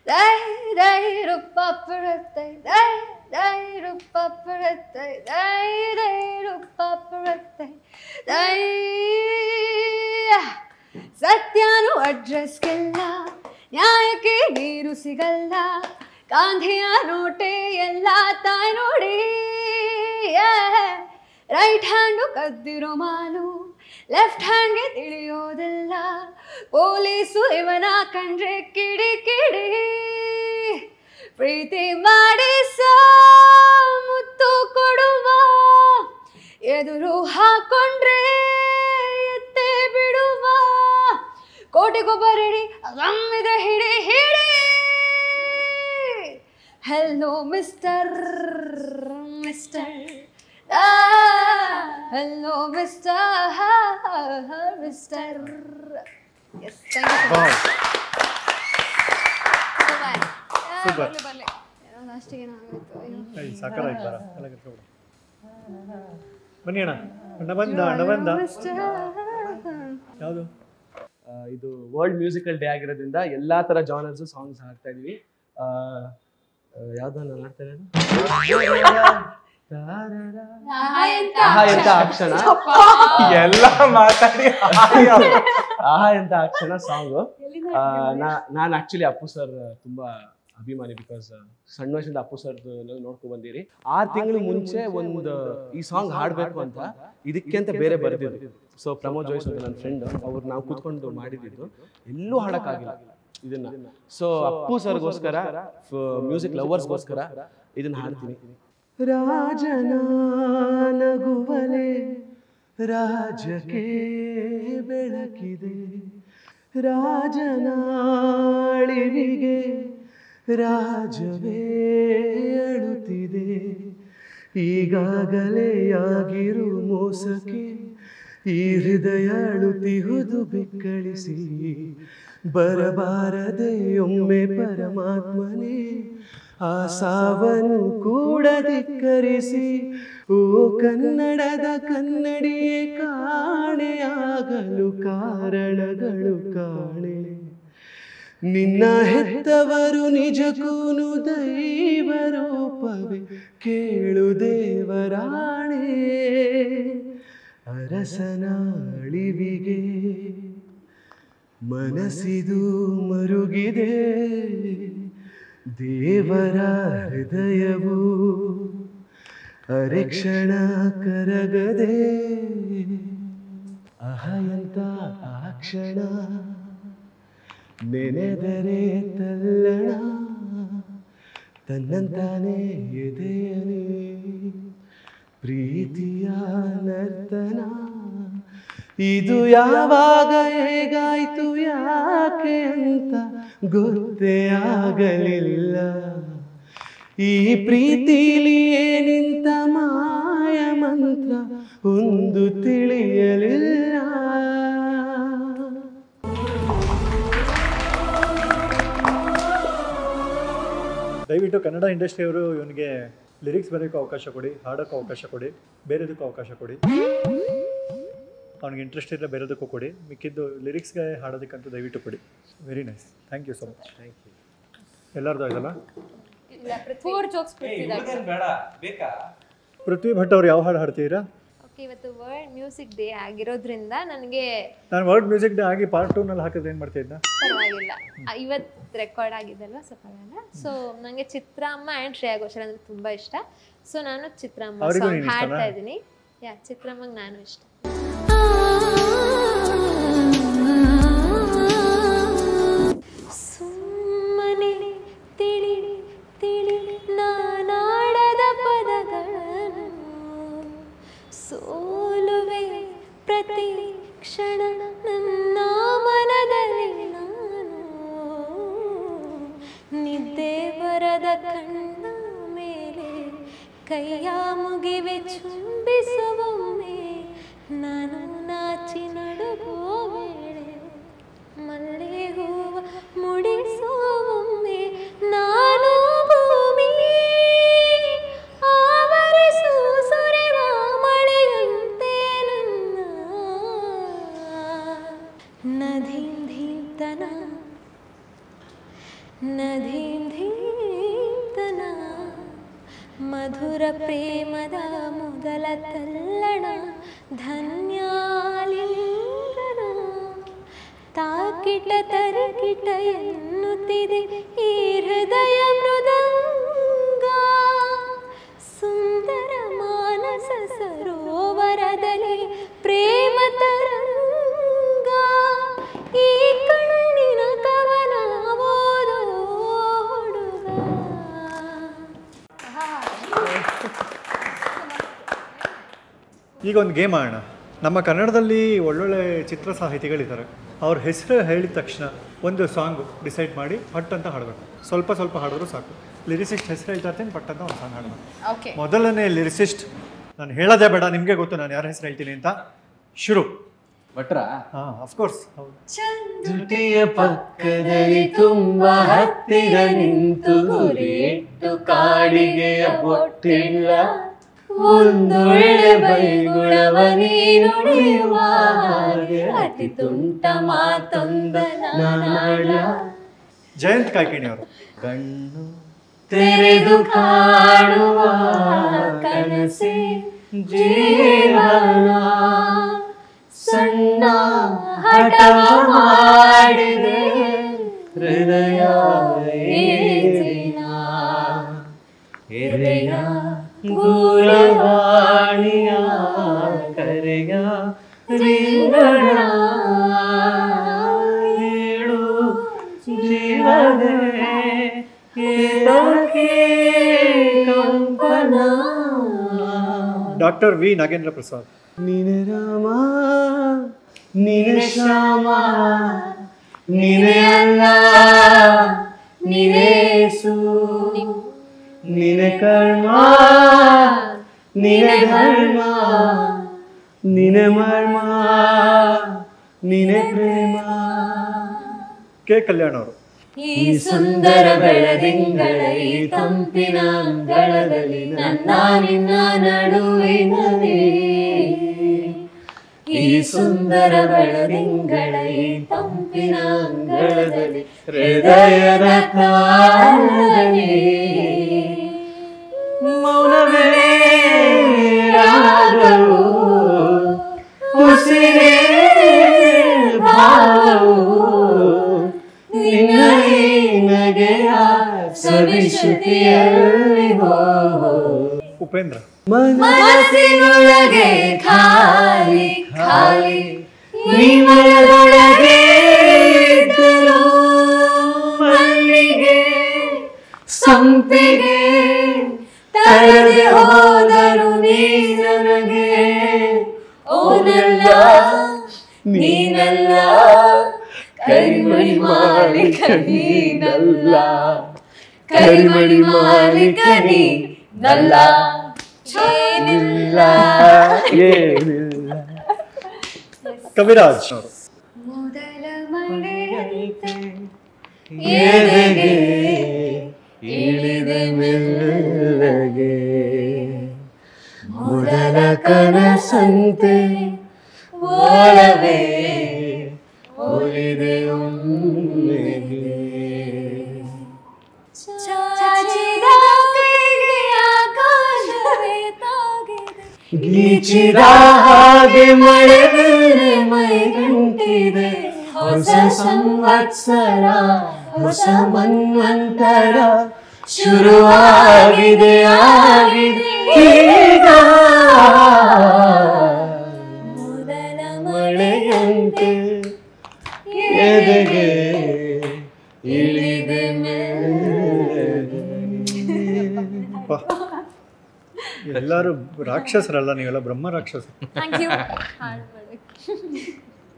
ದೈ ದೈ ರೂಪಪುರತೈ ದೈ ದೈ ರೂಪಪುರತೈ ದೈ ದೈ ರೂಪಪುರತೈ ದೈ. ಸತ್ಯನು ಅಡ್ರೆಸ್ಗೆಲ್ಲ ನ್ಯಾಯಕ್ಕೆ ನೀರು ಸಿಗಲ್ಲ, ಗಾಂಧಿಯ ನೋಟೆ ಎಲ್ಲ ತಾಯಿ ನೋಡಿ. ರೈಟ್ ಹ್ಯಾಂಡು ಕದ್ದಿರೋ ಮಾಲು ಲೆಫ್ಟ್ ಹ್ಯಾಂಡ್ಗೆ ತಿಳಿಯೋದಿಲ್ಲ, ಪೊಲೀಸು ಇವನ ಕಂಡ್ರೆ ಕಿಡಿ ಕಿಡಿ. ಪ್ರೀತಿ ಮಾಡಿಸ ಮುತ್ತು ಕೊಡುವ, ಎದುರು ಹಾಕೊಂಡ್ರೆ ಎತ್ತೆ ಬಿಡುವ, ಕೋಟಿಗೊಬ್ಬ ರೆಡಿ ಅದಮ್ಮಿದ್ರೆ ಹಿಡಿ ಹಿಡಿ. Hello mister mister hello mister mister. Yes thank you so much. Super. ಬರಲಿ ಲಾಸ್ಟಿಗೆ ಏನಾಗುತ್ತೆ ಸಾಕಾರಾಯ್ತು ಬರ ಎಲ್ಲ ಕರ್ಕೊಂಡು ಬನ್ನಿ ಅಣ್ಣ. ಅಣ್ಣ ಬಂದ ಅಣ್ಣ ಬಂದ. ಯಾವುದು ಇದು ವರ್ಲ್ಡ್ ಮ್ಯೂಸಿಕಲ್ ಡೇ ಆಗಿರೋದ್ರಿಂದ ಎಲ್ಲಾ ತರ ಜಾನರ್ಸ್ ಸಾಂಗ್ಸ್ ಹಾಡ್ತಾ ಇದೀವಿ. ಯಾವ್ದನ್ನ ಹಾಡ್ತಾ ಇರೋದು? ಆಹಾ ಎಂತ ಅಕ್ಷಣ ಎಲ್ಲ ಮಾತಾಡಿ ಆಹಾ ಎಂತ ಅಕ್ಷಣ ಸಾಂಗು. ನಾನು ಆಕ್ಚುಲಿ ಅಪ್ಪು ಸರ್ ತುಂಬಾ ಅಭಿಮಾನಿ, ಬಿಕಾಸ್ ಸಣ್ಣ ವಯಸ್ಸಿಂದ ಅಪ್ಪು ಸರ್ ನೋಡ್ಕೊಂಡ್ ಬಂದಿರಿ. 6 ತಿಂಗಳು ಮುಂಚೆ ಒಂದು ಈ ಸಾಂಗ್ ಹಾಡ್ಬೇಕು ಅಂತ ಇದಕ್ಕೆ ಅಂತ ಬೇರೆ ಬರ್ದಿದ್ದು. ಸೊ ಪ್ರಮೋದ್ ಜೋಯ್ಸ್ ಅಂತ ನನ್ನ ಫ್ರೆಂಡ್, ಅವ್ರು ನಾವು ಕೂತ್ಕೊಂಡು ಮಾಡಿದ್ದು, ಎಲ್ಲೂ ಹಾಡಕ್ಕಾಗಿಲ್ಲ. ಇದನ್ನ. ಸೊ ಅಪ್ಪು ಸರ್ಗೋಸ್ಕರ, ಮ್ಯೂಸಿಕ್ ಲವರ್ಸ್ಗೋಸ್ಕರ ಇದನ್ನ ಹಾಡ್ತೀನಿ. ರಾಜನ ನಗುವಲೆ ರಾಜಕ್ಕೆ ಬೆಳಕಿದೆ, ರಾಜನ ಅಳಿವಿಗೆ ರಾಜವೇ ಅಳುತ್ತಿದೆ, ಈಗಾಗಲೇ ಆಗಿರು ಮೋಸಕ್ಕೆ ಈ ಹೃದಯ ಅಳುತ್ತಿಹುದು ಬೆಕ್ಕಳಿಸಿ, ಬರಬಾರದೆ ಒಮ್ಮೆ ಪರಮಾತ್ಮನೇ ಆ ಸಾವನ್ನು ಕೂಡ ಧಿಕ್ಕರಿಸಿ, ಓ ಕನ್ನಡದ ಕನ್ನಡಿಯೇ ಕಾಣೆಯಾಗಲು ಕಾರಣಗಳು ಕಾಣೆ, ನಿನ್ನ ಹೆತ್ತವರು ನಿಜಕ್ಕೂನು ದೈವ ರೂಪವೇ ಕೇಳು ದೇವರಾಣೆ, ಅರಸನ ಅಳಿವಿಗೆ ಮನಸ್ಸಿದು ಮರುಗಿದೆ, ದೇವರ ಹೃದಯವು ಅರೆಕ್ಷಣ ಕರಗದೆ, ಅಹಯಂತ ಆ ಕ್ಷಣ ನೆನೆದರೆ ತಲ್ಲಣ, ತನ್ನಂತಾನೆ ಎದೆಯಲಿ ಪ್ರೀತಿಯ ನರ್ತನ, ಇದು ಯಾವಾಗ ಹೇಗಾಯ್ತು ಯಾಕೆ ಅಂತ ಗೊತ್ತೇ ಆಗಲಿಲ್ಲ, ಈ ಪ್ರೀತಿಲಿ ಏನಿಂತ ಮಾಯ ಮಂತ್ರ ಒಂದು ತಿಳಿಯಲಿಲ್ಲ. ದಯವಿಟ್ಟು ಕನ್ನಡ ಇಂಡಸ್ಟ್ರಿಯವರು ಇವನಿಗೆ ಲಿರಿಕ್ಸ್ ಬರೆಯೋಕ್ಕೂ ಅವಕಾಶ ಕೊಡಿ, ಹಾಡೋಕ್ಕೂ ಅವಕಾಶ ಕೊಡಿ, ಬೇರೆದಕ್ಕೂ ಅವಕಾಶ ಕೊಡಿ. ಅವ್ನಿಗೆ ಇಂಟ್ರೆಸ್ಟ್ ಇದ್ದರೆ ಬೇರೆದಕ್ಕೂ ಕೊಡಿ, ಮಿಕ್ಕಿದ್ದು ಲಿರಿಕ್ಸ್ಗೆ ಹಾಡೋದಕ್ಕಂತೂ ದಯವಿಟ್ಟು ಕೊಡಿ. Very nice, thank you so much. Thank you. ಎಲ್ಲರದು ಆಯ್ತಲ್ಲ? ಪೃಥ್ವಿ ಭಟ್ ಅವ್ರು ಯಾವ ಹಾಡು ಹಾಡ್ತೀರಾ? ಓಕೆ, ಇವತ್ತು ವರ್ಲ್ಡ್ ಮ್ಯೂಸಿಕ್ ಡೇ ಆಗಿರೋದ್ರಿಂದ ನನಗೆ ನಾನು ವರ್ಲ್ಡ್ ಮ್ಯೂಸಿಕ್ ಡೇ ಆಗಿ ಪಾರ್ಟ್ 2 ನಲ್ಲಿ ಹಾಕಿದ್ರೆ ಏನು ಮಾಡ್ತಿದ್ದ? ಪರವಾಗಿಲ್ಲ, ಇವತ್ತು ರೆಕಾರ್ಡ್ ಆಗಿದ್ದಲ್ವ, ಸ್ವಲ್ಪ ಸೊ ನನಗೆ ಚಿತ್ರಮ್ಮ ಆ್ಯಂಡ್ ಶ್ರೇಯಾ ಘೋಷಾಲ್ ಅಂದರೆ ತುಂಬ ಇಷ್ಟ. ಸೊ ನಾನು ಚಿತ್ರಮ್ಮ ಸಾಂಗ್ ಹಾಡ್ತಾ ಇದ್ದೀನಿ. ಚಿತ್ರಮ್ಮಂಗೆ ನಾನು ಇಷ್ಟ. ಸುಮ್ಮನೆ ತಿಳಿ ತಿಳಿ ನಾನಾಡದ ಪದಗಳನ್ನು ಸೋಲುವೆ ಪ್ರತಿ ಕ್ಷಣ ನನ್ನ ಮನದಲ್ಲಿ ನಾನು, ನಿದ್ದೆ ಬರದ ಕಣ್ಣ ಮೇಲೆ ಕೈಯ ಮುಗಿವೆ ಚುಂಬಿಸುವೊಮ್ಮೆ, ನಾನು ನಾಚಿ ನಡುಗೋ ವೇಳೆ ಮಲ್ಲೆ ಹೂವ ಮುಡಿಸುವೊಮ್ಮೆ, ನಾನು ಭೂಮಿ ಆವರಿಸು ಸುರಿವ ಮಳೆಯಂತೆ ನನ್ನ, ನದೀಂ ಧೀಂತನ ನದೀಂ ಧೀಂತನ, ಮಧುರ ಪ್ರೇಮದ ಮೊದಲ ತಲ್ಲಣ, ಧನ್ಯಾಲಿಂಗನ ತಾಕಿಟ ತರಿಕಿಟ ಎನ್ನುತ್ತಿದೆ ಈ ಹೃದಯ ಮೃದಂಗ, ಸುಂದರ ಮಾನಸ ಸರೋವರದಲ್ಲಿ ಪ್ರೇಮ ತರಂಗ, ಈ ಕಣ್ಣಿನ ಕವನ ಓದೋ ಹುಡುಗ. ಈಗ ಒಂದು ಗೇಮ್ ಆಡೋಣ. ನಮ್ಮ ಕನ್ನಡದಲ್ಲಿ ಒಳ್ಳೊಳ್ಳೆ ಚಿತ್ರ ಸಾಹಿತಿಗಳಿದ್ದಾರೆ, ಅವ್ರ ಹೆಸರು ಹೇಳಿದ ತಕ್ಷಣ ಒಂದು ಸಾಂಗ್ ಡಿಸೈಡ್ ಮಾಡಿ ಪಟ್ ಅಂತ ಹಾಡಬೇಕು. ಸ್ವಲ್ಪ ಸ್ವಲ್ಪ ಹಾಡಿದ್ರು ಸಾಕು. ಲಿರಿಸಿಸ್ಟ್ ಹೆಸರು ಹೇಳ್ತಾ ಇರ್ತೀನಿ, ಪಟ್ ಅಂತ ಒಂದು ಸಾಂಗ್ ಹಾಡಬೇಕು. ಮೊದಲನೇ ಲಿರಿಸಿಸ್ಟ್ ನಾನು ಹೇಳೋದೇ ಬೇಡ, ನಿಮಗೆ ಗೊತ್ತು ನಾನು ಯಾರ ಹೆಸರು ಹೇಳ್ತೀನಿ ಅಂತ. ಶುರು. ಭಟ್ರ? ಹಾಂ, ಅಫ್ಕೋರ್ಸ್. ಹೌದು. ಜುಟಿಯ ಪಕ್ಕದಲ್ಲಿ ತುಂಬಾ ಹತ್ತಿರ ನಿಂತು ಗುರಿಯಿಟ್ಟು ಕಾಡಿಗೆಯ ಬೊಟ್ಟಿಲ್ಲ, ಒಂದೊಳ್ಳೆ ಬೈಗುಳವ ನೀನುಡಿಯುವ ಹಾಗೆ ಅತಿ ತುಂಟ ಮಾತೊಂದ ನಾಡ. ಜಯಂತ್ ಕಾಯ್ಕಿಣಿ ಅವರು. ಕಣ್ಣು ತೆರೆದು ಕಾಣುವ ಕನಸೆ ಜೀವನ, ಸಣ್ಣ ಹಠವ ಮಾಡಿದೆ ಹೃದಯ ಎದೆಯ ಗೂಢವಾಣಿಯ ಕರೆಯ ರಿಂಗಣ, ಹೇಳು ಡಾಕ್ಟರ್ ವಿ ನಾಗೇಂದ್ರ ಪ್ರಸಾದ್. ನೀನೆ ರಾಮ ನೀನೆ ಶ್ಯಾಮ ನೀನೆ ಅಲ್ಲ ನೀನೆ ಯೇಸು ನೀನೆ ಕರ್ಮ ನೀನೆ ಧರ್ಮ ನೀನೆ ಮರ್ಮ ನೀನೆ ಪ್ರೇಮ. ಕೆ ಕಲ್ಯಾಣ್ ಅವರು. ಈ ಸುಂದರ ಬೆಳದಿಂಗಳ ಈ ತಂಪಿನ ಅಂಗಳದಲ್ಲಿ ನನ್ನ ನಿನ್ನ ನಡುವಿನಲ್ಲಿ, ಈ ಸುಂದರ ಬೆಳದಿಂಗಳ ಈ ತಂಪಿನ ಅಂಗಳದಲ್ಲಿ ಹೃದಯದ ತಾಳದಲ್ಲಿ ಮೌನವೇ ರಾಗವು ಉಸಿರೇ ಭಾವವು ನಿನ್ನ ಈ ನಗೆಯ ಸವಿಶ್ರುತಿಯಲ್ಲಿ ಹೋ. ಉಪೇಂದ್ರ. ಮನಸ್ಸಿನೊಳಗೆ ಖಾಲಿ ಖಾಲಿ ನಿನ್ನೊಳಗೆ ಇದ್ದರು ಮಲ್ಲಿಗೆ ಸಂಪಿಗೆ ತರದೆ ಹೋದರು ನೀ ನನಗೆ. ಓನಲ್ಲ ನೀನಲ್ಲ ಕರಿಮಣಿ ಮಾಲಿಕ ನೀನಲ್ಲ, ಕರಿಮಣಿ ಮಾಲಿಕ ನೀನಲ್ಲ, ಏನಿಲ್ಲ ಏನಿಲ್ಲ. ಕವಿರಾಜ್ ಅವರು. ಮೊದಲ ಮಳೆಯಂತೆ ಎದೆಗೆ ಇಳಿದ ಮೆಲ್ಲಗೆ, ಮೊದಲ ಕನಸಂತೆ ಒಳವೆ ಒಲಿದೆ ಒಮ್ಮೆಗೆ. ಚಾಚಿದ ಕೈಗೆ ಆಕಾಶವೇ ತಾಗಿದೆ, ಗೀಚಿದ ಹಾಗೆ ಮಳೆ ಮೈಗಂಟಿದೆ. ಹೊಸ ಸಂವತ್ಸರ ಹೊಸ ಮನ್ವಂತರ ಶುರುವಾಗಿದೆ ಆಗಿದೆ ಈಗ. ಮೊದಲ ಮಳೆಯಂತೆ ಎದೆಗೆ ಇಳಿದ ಎಲ್ಲರೂ ರಾಕ್ಷಸರಲ್ಲ, ನೀವೆಲ್ಲ ಬ್ರಹ್ಮ ರಾಕ್ಷಸರು.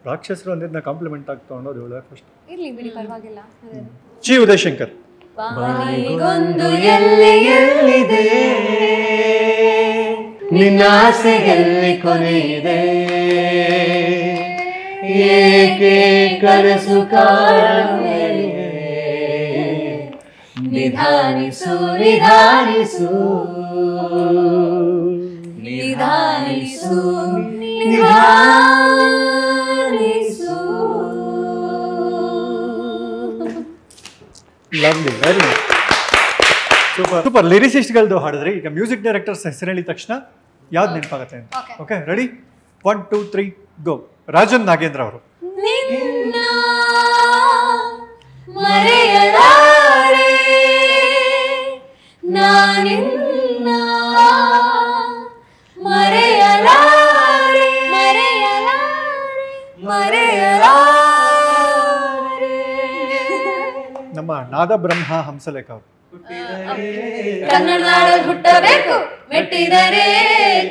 ರಾಕ್ಷಸರು ಅಂದಿದ್ನ ಕಾಂಪ್ಲಿಮೆಂಟ್ ಆಗಿ ತಗೊಂಡೋದು ಇವಳು ಫಸ್ಟ್. ಇರ್ಲಿ ಬಿಡಿ, ಪರವಾಗಿಲ್ಲ. ಜಿ ಉದಯಶಂಕರ್. ಬಾಯಿಗೊಂದು ಎಲ್ಲಿದೆ ನಿನ್ನ ಆಸೆಯಲ್ಲಿ ಕೊನೆಯಿದೆ, ಏಕೆ ಕನಸು ಕಾಣುವೆ ನಿಧಾನಿಸು ನಿಧಾನಿಸು ನಿಧಾನಿಸು ನಿಧಾನಿಸು. Lovely, very super super. ಲಿರಿಸಿಸ್ಟ್ಗಳದ್ದು ಹಾಡಿದ್ರಿ. ಈಗ ಮ್ಯೂಸಿಕ್ ಡೈರೆಕ್ಟರ್ಸ್ ಹೆಸರು ಹೇಳಿದ ತಕ್ಷಣ ಯಾವ್ದು ನೆನಪಾಗುತ್ತೆ ಅಂತ. Okay, ready? 1 2 3 go. Rajan Nagendra ಅವರು. ನಿನ್ನ ಮರೆಯಲಾರೆ ನಾನಿನ್ನ ಮರೆಯಲಾರೆ ಮರೆಯಲಾರೆ ಮರೆಯಲಾರೆ. ನಮ್ಮ ನಾದ ಬ್ರಹ್ಮ ಹಂಸಲೇಖ ಅವರು. ಕನ್ನಡ ನಾಡಲ್ಲಿ ಹುಟ್ಟಬೇಕು, ಮೆಟ್ಟಿದರೆ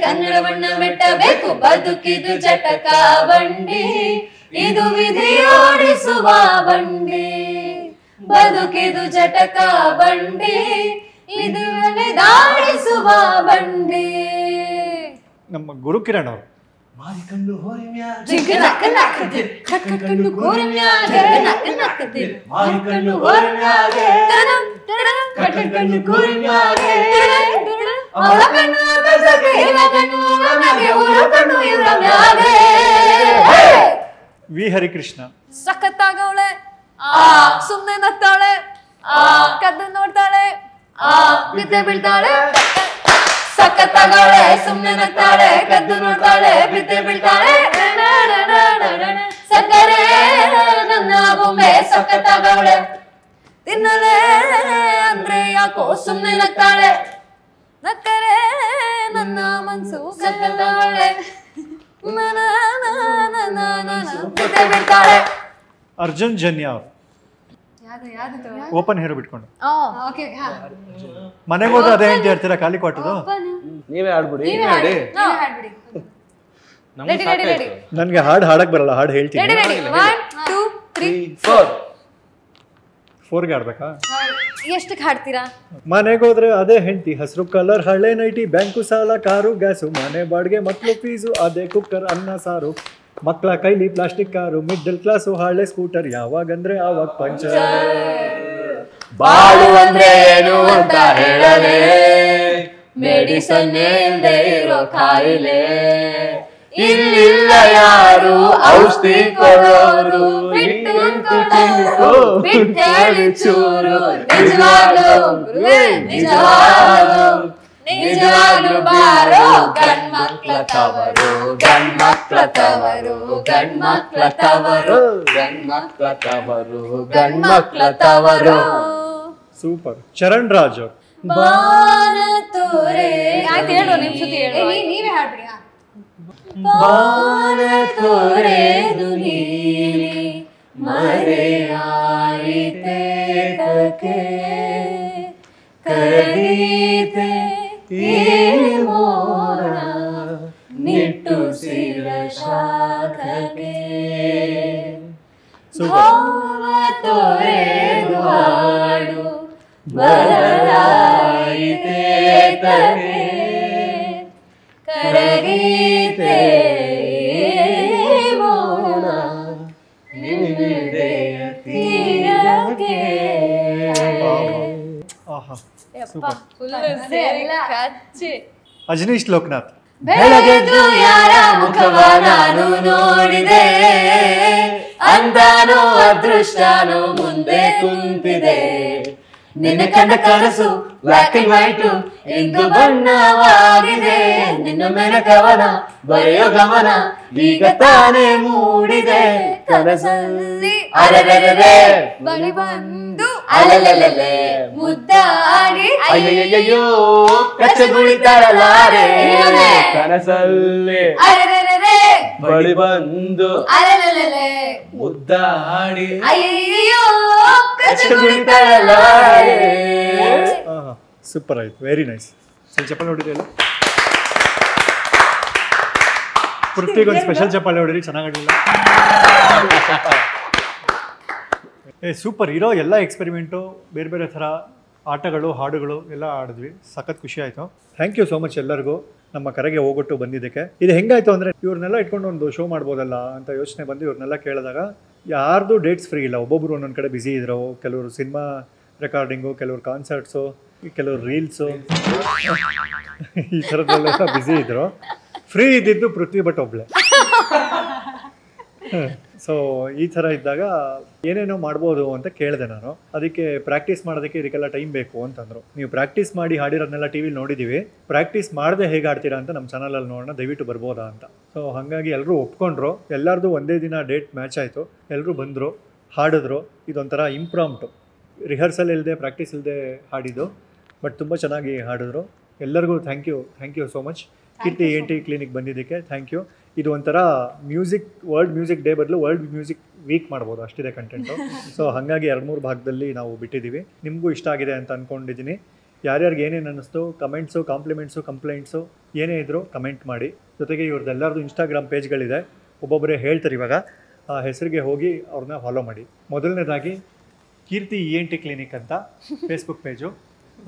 ಕನ್ನಡವನ್ನ ಮೆಟ್ಟಬೇಕು. ಬದುಕಿದು ಜಟಕ ಬಂಡಿ, ಇದು ವಿಧಿಯೋಡಿಸುವ ಬಂಡಿ. ಬದುಕಿದು ಜಟಕ ಬಂಡಿ, ಇದು ದಾಳಿಸುವ ಬಂಡಿ. ನಮ್ಮ ಗುರುಕಿರಣ್ ಅವರು. ಮಾರಿಕಣ್ಣು ಹೋರಿಮ್ಯಾಗ ಕಣ್ಣು ಕೋರಿಮ್ಯಾಗ ಮಾರಿಕಣ್ಣು ಹೋರಿಮ್ಯಾಗ ಕಣ್ಣು ಕೋರಿಮ್ಯಾಗ ಅವಳ ಕಣ್ಣು ಗಜಗೆ ಇವ ಕಣ್ಣು ನಮಗೆ ಊರ ಕಣ್ಣು ಇವರ ಮ್ಯಾಗೆ. ವಿ ಹರಿಕೃಷ್ಣ. ಸಖತ್ತಾಗವಳೆ, ಸುಮ್ನೆ ನಗ್ತಾಳೆ, ಕದ್ದು ನೋಡ್ತಾಳೆ, ಬಿದ್ದೆ ಬೀಳ್ತಾಳೆ. ಸಖತ್ತಾಗವಳೆ, ಸುಮ್ನೆ ನಗ್ತಾಳೆ, ಕದ್ದು ನೋಡ್ತಾಳೆ, ಬಿದ್ದೆ ಬೀಳ್ತಾಳೆ. ಸಕ್ಕರೆ ನನ್ನ ಬೊಂಬೆ ಸಖತ್ತಾಗವಳೆ, ತಿನ್ನಲೆ ಅಂದ್ರೆ ಯಾಕೋ ಸುಮ್ನೆ ನಗ್ತಾಳೆ. ನಕ್ಕರೆ ನನ್ನ ಮನ್ಸು ಸಖತ್ತಾಗವಳೆ, ಬಿದ್ದೆ ಬೀಳ್ತಾಳೆ. ಅರ್ಜುನ್ ಜನ್ಯ ಅವರು. ಓಪನ್ ಹೇರು ಬಿಟ್ಕೊಂಡು ಓಕೆ ಹಾ ಮನೆಗೆ ಹೋದ್ರೆ ಅದೇ ಅಂತ ಹೇಳ್ತೀರಾ ಖಾಲಿ ಕ್ವಾರ್ಟರು? ನೀವೇ ಆಡ್ಬಿಡಿ. ಹಾಡ್ಬಿಡಿ ರೆಡಿ ರೆಡಿ ರೆಡಿ ನನಗೆ ಹಾಡು ಹಾಡಕ್ ಬರಲ್ಲ, ಹಾಡು ಹೇಳ್ತೀನಿ. Ready ready 1 2 3 4ಗೆ ಆಡ್ಬೇಕಾ? ಎಷ್ಟಕ್ಕೆ ಹಾಡ್ತೀರಾ? ಮನೆಗೆ ಹೋದ್ರೆ ಅದೇ ಹೆಂಡತಿ, ಹಸಿರು ಕಲರ್ ಹಳೆ ನೈಟಿ, ಬ್ಯಾಂಕು ಸಾಲ, ಕಾರು ಗ್ಯಾಸು, ಮನೆ ಬಾಡಿಗೆ, ಮಕ್ಳು ಫೀಸು, ಅದೇ ಕುಕ್ಕರ್ ಅನ್ನ ಸಾರು, ಮಕ್ಕಳ ಕೈಲಿ ಪ್ಲಾಸ್ಟಿಕ್ ಕಾರು, ಮಿಡ್ಲ್ ಕ್ಲಾಸು, ಹಳೆ ಸ್ಕೂಟರ್, ಯಾವಾಗಂದ್ರೆ ಆವಾಗ ಪಂಚರ್. ಬಾಳು ಅಂದ್ರೆ ಏನು ಅಂತ ಹೇಳಲೇ, ಮೆಡಿಸನ್ ಇಲ್ಲದೆ ಇರೋ ಕಾಯಿಲೆ, ಇಲ್ಲಿಲ್ಲ ಯಾರು ಔಷಧಿ ಕೊಡೋರು, ಬಿಟ್ಟೇಳಿ ಚೂರು ನಿಜವಾಗ್ಲೂ ಬಾರೋ ಗಂಡ್ಮಕ್ಳ ತವರು ಗಂಡ್ಮಕ್ಳ ತವರು ಗಂಡ್ಮಕ್ಳ ತವರು ಗಂಡ್ಮಕ್ಳ ತವರು ಗಂಡ್ಮಕ್ಳ ತವರು. ಸೂಪರ್. ಚರಣ್ ರಾಜ್ ಅವ್ರು. ಬಾನ ತೋರೆ ಆಯ್ತು ಹೇಳು, ನಿಮ್ ಸುದ್ದಿ ಹೇಳು. ನೀವೇ ಹಾಡ್ಬಿಡಿ. ಬಾನ ತೋರೆದು ನೀಲಿ ಮರೆಯಾಯಿತೆ ತಕೆ ಕರಗೀತೆ ಈ ಮೋಡ ನಿಟ್ಟುಸಿರ ಶಾಖಕ್ಕೆ ಭಾವ ತೊರೆದು ಹಾಡು ಬದಲಾಯಿತೆ ತಕೆ ಕರಗೀತೆ ಮೋಡ ನಿನ್ನೆದೆಯ ತೀರಕ್ಕೆ. ಆಹಾ ಯಪ್ಪ ಫುಲ್ ಕಚ್ಚಿ. ಅಜನೀಶ್ ಲೋಕನಾಥ್. ಬೆಳಗೆದ್ದು ಯಾರ ಮುಖವ ನಾನು ನೋಡಿದೆ, ಅಂದಾನೋ ಅದೃಷ್ಟನೋ ಮುಂದೆ ಕುಂತಿದೆ, ನಿನ್ನ ಕಂಡ ಕನಸು ಬ್ಲಾಕ್ ಅಂಡ್ ವೈಟ್ ಇಂದು ಬಣ್ಣವಾಗಿದೆ, ನಿನ್ನ ಮೆನಕವನ ಬರೆಯೋ ಗಮನ ಈಗ ತಾನೇ ಮೂಡಿದೆ, ಕನಸಲ್ಲಿ ಅರೆರೆರೆ ಬಳಿ ಬಂದು ಅಲೆಲೆಲೆ ಮುದ್ದಾಡಿ ಅಯ್ಯಯ್ಯೋ ಕಚ್ಚಗುಳಿ ತರಲಾರೆ, ಕನಸಲ್ಲಿ ಅರೆರೆರೆ ಬಳಿ ಬಂದು ಅಲೆಲೆಲೆ ಮುದ್ದಾಡಿ ಅಯ್ಯಯ್ಯೋ ಕಚ್ಚಗುಳಿ ತರಲಾರೆ. ಸೂಪರ್ ಆಯ್ತು, ವೆರಿ ನೈಸ್. ಸ್ವಲ್ಪ ಚಪ್ಪಾಳೆ ಹೊಡಿದೆಯಲ್ಲ, ಪೃಥ್ವಿಗೊಂದು ಸ್ಪೆಷಲ್ ಚಪ್ಪಾಳೆ ಹೊಡಿರಿ, ಚೆನ್ನಾಗಿರಲಿಲ್ಲ. ಸೂಪರ್. ಇರೋ ಎಲ್ಲ ಎಕ್ಸ್ಪೆರಿಮೆಂಟು, ಬೇರೆ ಬೇರೆ ಥರ ಆಟಗಳು, ಹಾಡುಗಳು ಎಲ್ಲ ಆಡಿದ್ವಿ, ಸಖತ್ ಖುಷಿ ಆಯಿತು. ಥ್ಯಾಂಕ್ ಯು ಸೋ ಮಚ್ ಎಲ್ಲರಿಗೂ ನಮ್ಮ ಕರೆಗೆ ಹೋಗೊಟ್ಟು ಬಂದಿದ್ದಕ್ಕೆ. ಇದು ಹೆಂಗಾಯಿತು ಅಂದರೆ, ಇವ್ರನ್ನೆಲ್ಲ ಇಟ್ಕೊಂಡು ಒಂದು ಶೋ ಮಾಡ್ಬೋದಲ್ಲ ಅಂತ ಯೋಚನೆ ಬಂದು ಇವ್ರನ್ನೆಲ್ಲ ಕೇಳಿದಾಗ ಯಾರ್ದು ಡೇಟ್ಸ್ ಫ್ರೀ ಇಲ್ಲ. ಒಬ್ಬೊಬ್ಬರು ಒಂದೊಂದು ಕಡೆ ಬ್ಯುಸಿ ಇದ್ರು, ಕೆಲವರು ಸಿನಿಮಾ ರೆಕಾರ್ಡಿಂಗು, ಕೆಲವರು ಕಾನ್ಸರ್ಟ್ಸು, ಕೆಲವರು ರೀಲ್ಸು, ಈ ಥರದ್ದೆಲ್ಲ ಬ್ಯುಸಿ ಇದ್ದರು. ಫ್ರೀ ಇದ್ದಿದ್ದು ಪೃಥ್ವಿ ಬಟ್ ಒಬ್ಳೆ. ಸೊ ಈ ಥರ ಇದ್ದಾಗ ಏನೇನೋ ಮಾಡ್ಬೋದು ಅಂತ ಕೇಳಿದೆ ನಾನು. ಅದಕ್ಕೆ ಪ್ರಾಕ್ಟೀಸ್ ಮಾಡೋದಕ್ಕೆ ಇದಕ್ಕೆಲ್ಲ ಟೈಮ್ ಬೇಕು ಅಂತಂದರು. ನೀವು ಪ್ರಾಕ್ಟೀಸ್ ಮಾಡಿ ಹಾಡಿರೋದನ್ನೆಲ್ಲ ಟಿ ವಿಲಿ ನೋಡಿದ್ದೀವಿ, ಪ್ರಾಕ್ಟೀಸ್ ಮಾಡದೆ ಹೇಗೆ ಆಡ್ತೀರಾ ಅಂತ ನಮ್ಮ ಚಾನಲಲ್ಲಿ ನೋಡೋಣ, ದಯವಿಟ್ಟು ಬರ್ಬೋದಾ ಅಂತ. ಸೊ ಹಾಗಾಗಿ ಎಲ್ಲರೂ ಒಪ್ಕೊಂಡ್ರು. ಎಲ್ಲರದು ಒಂದೇ ದಿನ ಡೇಟ್ ಮ್ಯಾಚ್ ಆಯಿತು, ಎಲ್ಲರೂ ಬಂದರು, ಹಾಡಿದ್ರು. ಇದೊಂಥರ ಇಂಪ್ರಾಂಪ್ಟು, ರಿಹರ್ಸಲ್ ಇಲ್ಲದೆ, ಪ್ರಾಕ್ಟೀಸ್ ಇಲ್ಲದೆ ಹಾಡಿದ್ದು, ಬಟ್ ತುಂಬ ಚೆನ್ನಾಗಿ ಹಾಡಿದ್ರು. ಎಲ್ಲರಿಗೂ thank you so much. Keerthi ENT clinic ಬಂದಿದ್ದಕ್ಕೆ ಥ್ಯಾಂಕ್ ಯು. ಇದು ಒಂಥರ ಮ್ಯೂಸಿಕ್, ವರ್ಲ್ಡ್ ಮ್ಯೂಸಿಕ್ ಡೇ ಬದಲು ವರ್ಲ್ಡ್ ಮ್ಯೂಸಿಕ್ ವೀಕ್ ಮಾಡ್ಬೋದು, ಅಷ್ಟಿದೆ ಕಂಟೆಂಟು. ಸೊ ಹಾಗಾಗಿ 2-3 ಭಾಗದಲ್ಲಿ ನಾವು ಬಿಟ್ಟಿದ್ದೀವಿ. ನಿಮಗೂ ಇಷ್ಟ ಆಗಿದೆ ಅಂತ ಅಂದ್ಕೊಂಡಿದ್ದೀನಿ. ಯಾರ್ಯಾರಿಗೆ ಏನೇನು ಅನ್ನಿಸ್ತು, ಕಮೆಂಟ್ಸು, ಕಾಂಪ್ಲಿಮೆಂಟ್ಸು, ಕಂಪ್ಲೇಂಟ್ಸು ಏನೇ ಇದ್ದರೂ ಕಮೆಂಟ್ ಮಾಡಿ. ಜೊತೆಗೆ ಇವ್ರದ್ದೆಲ್ಲರದು ಇನ್ಸ್ಟಾಗ್ರಾಮ್ ಪೇಜ್ಗಳಿದೆ, ಒಬ್ಬೊಬ್ಬರೇ ಹೇಳ್ತಾರೆ ಇವಾಗ, ಆ ಹೆಸರಿಗೆ ಹೋಗಿ ಅವ್ರನ್ನ ಫಾಲೋ ಮಾಡಿ. ಮೊದಲನೇದಾಗಿ ಕೀರ್ತಿ ENT ಕ್ಲಿನಿಕ್ ಅಂತ ಫೇಸ್ಬುಕ್ ಪೇಜು,